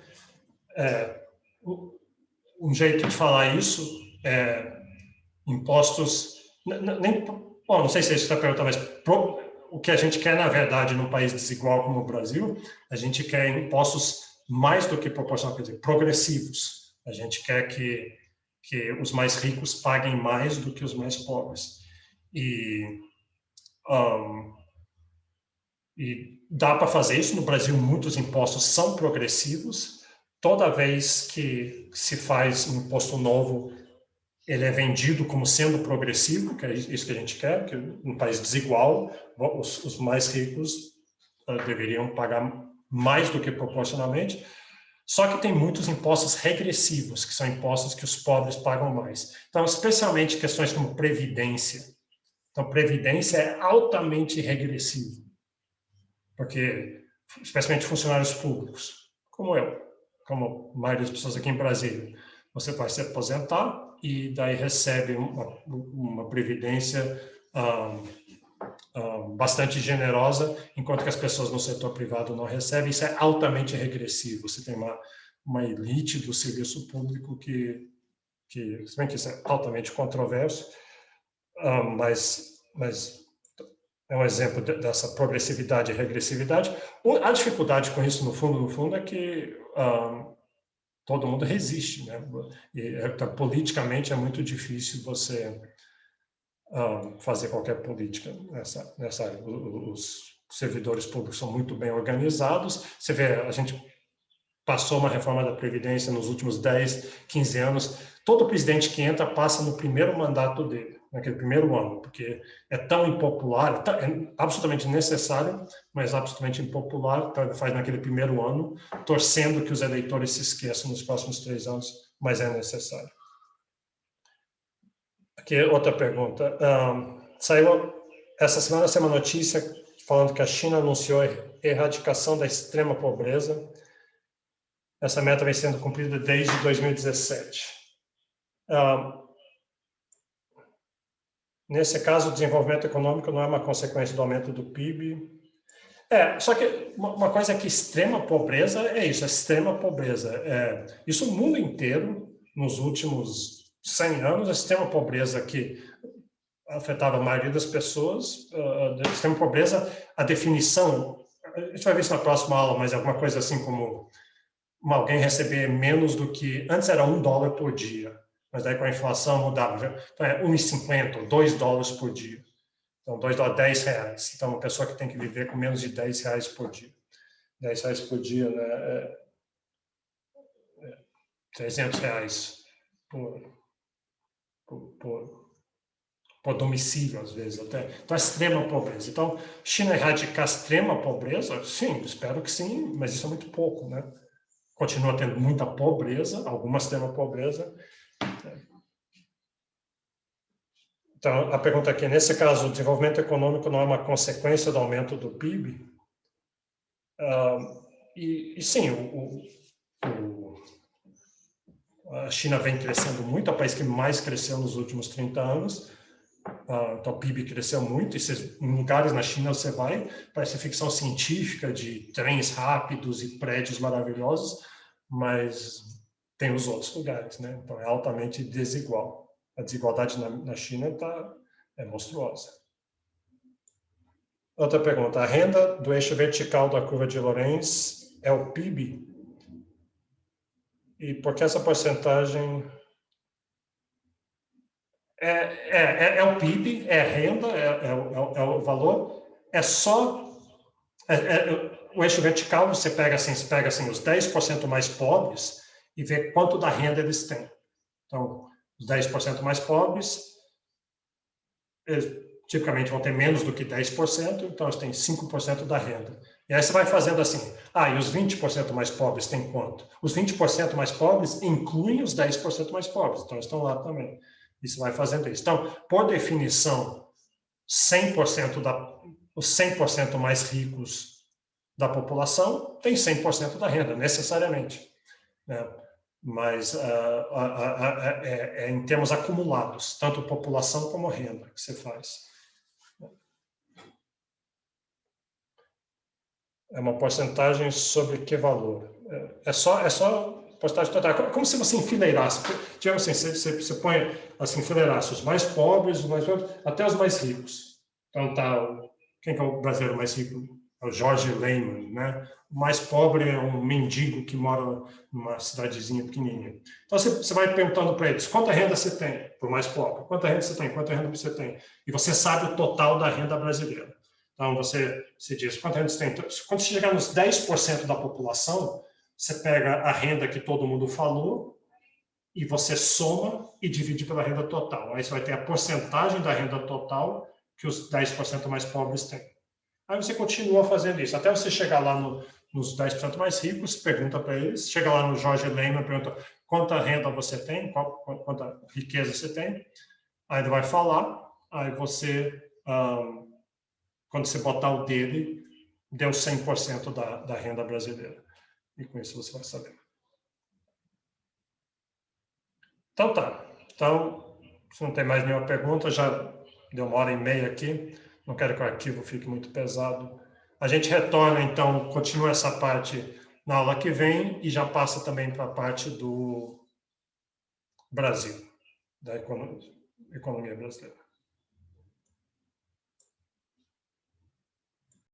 Um jeito de falar isso é impostos... Bom, não sei se você está perguntando, mas o que a gente quer, na verdade, num país desigual como o Brasil, a gente quer impostos mais do que proporcionais, quer dizer, progressivos. A gente quer que os mais ricos paguem mais do que os mais pobres. E dá para fazer isso. No Brasil, muitos impostos são progressivos. Toda vez que se faz um imposto novo, ele é vendido como sendo progressivo, que é isso que a gente quer, que num país desigual, os mais ricos deveriam pagar mais do que proporcionalmente. Só que tem muitos impostos regressivos, que são impostos que os pobres pagam mais. Então, especialmente questões como previdência. Então, previdência é altamente regressivo, porque, especialmente funcionários públicos, como eu, como a maioria das pessoas aqui em Brasília, você vai se aposentar e daí recebe uma previdência bastante generosa, enquanto que as pessoas no setor privado não recebem. Isso é altamente regressivo. Você tem uma elite do serviço público se bem que isso é altamente controverso, mas é um exemplo dessa progressividade e regressividade. A dificuldade com isso, no fundo, é que todo mundo resiste, né? Então, politicamente é muito difícil você fazer qualquer política nessa área. Os servidores públicos são muito bem organizados. Você vê, a gente passou uma reforma da Previdência nos últimos 10, 15 anos. Todo presidente que entra passa no primeiro mandato dele, naquele primeiro ano, porque é tão impopular, é absolutamente necessário, mas absolutamente impopular, então ele faz naquele primeiro ano, torcendo que os eleitores se esqueçam nos próximos 3 anos, mas é necessário. Aqui, outra pergunta. Essa semana saiu uma notícia falando que a China anunciou a erradicação da extrema pobreza. Essa meta vem sendo cumprida desde 2017. Nesse caso, o desenvolvimento econômico não é uma consequência do aumento do PIB. Só que uma coisa é que extrema pobreza é isso, é extrema pobreza. Isso no mundo inteiro, nos últimos 100 anos, a extrema pobreza que afetava a maioria das pessoas, a extrema pobreza, a definição, a gente vai ver isso na próxima aula, mas é alguma coisa assim como alguém receber menos do que... Antes era $1 por dia, mas daí com a inflação mudava. Então é 1,50 ou $2 por dia. Então, $2, R$10. Então, uma pessoa que tem que viver com menos de R$10 por dia. R$10 por dia, né? R$300 por domicílio, às vezes, até. Então, a extrema pobreza. Então, China erradicar a extrema pobreza? Sim, espero que sim, mas isso é muito pouco, né? Continua tendo muita pobreza, alguma extrema pobreza. Então, a pergunta aqui, nesse caso, o desenvolvimento econômico não é uma consequência do aumento do PIB? E sim, a China vem crescendo muito, é o país que mais cresceu nos últimos 30 anos. Então, o PIB cresceu muito, e em lugares na China você vai, parece ficção científica de trens rápidos e prédios maravilhosos, mas tem os outros lugares, né? Então, é altamente desigual. A desigualdade na China é monstruosa. Outra pergunta. A renda do eixo vertical da curva de Lorenz é o PIB? E por que essa porcentagem... É o PIB, é a renda, é o valor. É só... o eixo vertical, você pega assim os 10% mais pobres e vê quanto da renda eles têm. Então, os 10% mais pobres, eles tipicamente vão ter menos do que 10%, então eles têm 5% da renda. E aí você vai fazendo assim, e os 20% mais pobres têm quanto? Os 20% mais pobres incluem os 10% mais pobres, então eles estão lá também. E você vai fazendo isso. Então, por definição, os 100% mais ricos da população têm 100% da renda, necessariamente, né? Mas é em termos acumulados, tanto população como renda que você faz. É uma porcentagem sobre que valor? É só porcentagem total. Como se você enfileirasse. Digamos assim, você põe assim, enfileirasse os mais pobres, até os mais ricos. Então, quem que é o brasileiro mais rico? É o Jorge Lehmann, né? O mais pobre é um mendigo que mora numa cidadezinha pequenininha. Então, você vai perguntando para eles, quanta renda você tem, por mais pobre? Quanta renda você tem? Quanta renda você tem? E você sabe o total da renda brasileira. Então, você diz quanto renda você tem. Então, quando você chegar nos 10% da população, você pega a renda que todo mundo falou e você soma e divide pela renda total. Aí você vai ter a porcentagem da renda total que os 10% mais pobres têm. Aí você continua fazendo isso, até você chegar lá nos 10% mais ricos, pergunta para eles, chega lá no Jorge Lehmann, pergunta quanta renda você tem, quanta riqueza você tem, aí ele vai falar, aí você... quando você botar o dele, deu 100% da renda brasileira. E com isso você vai saber. Então tá. Então, se não tem mais nenhuma pergunta, já deu 1h30 aqui. Não quero que o arquivo fique muito pesado. A gente retorna, então, continua essa parte na aula que vem e já passa também para a parte do Brasil, da economia brasileira.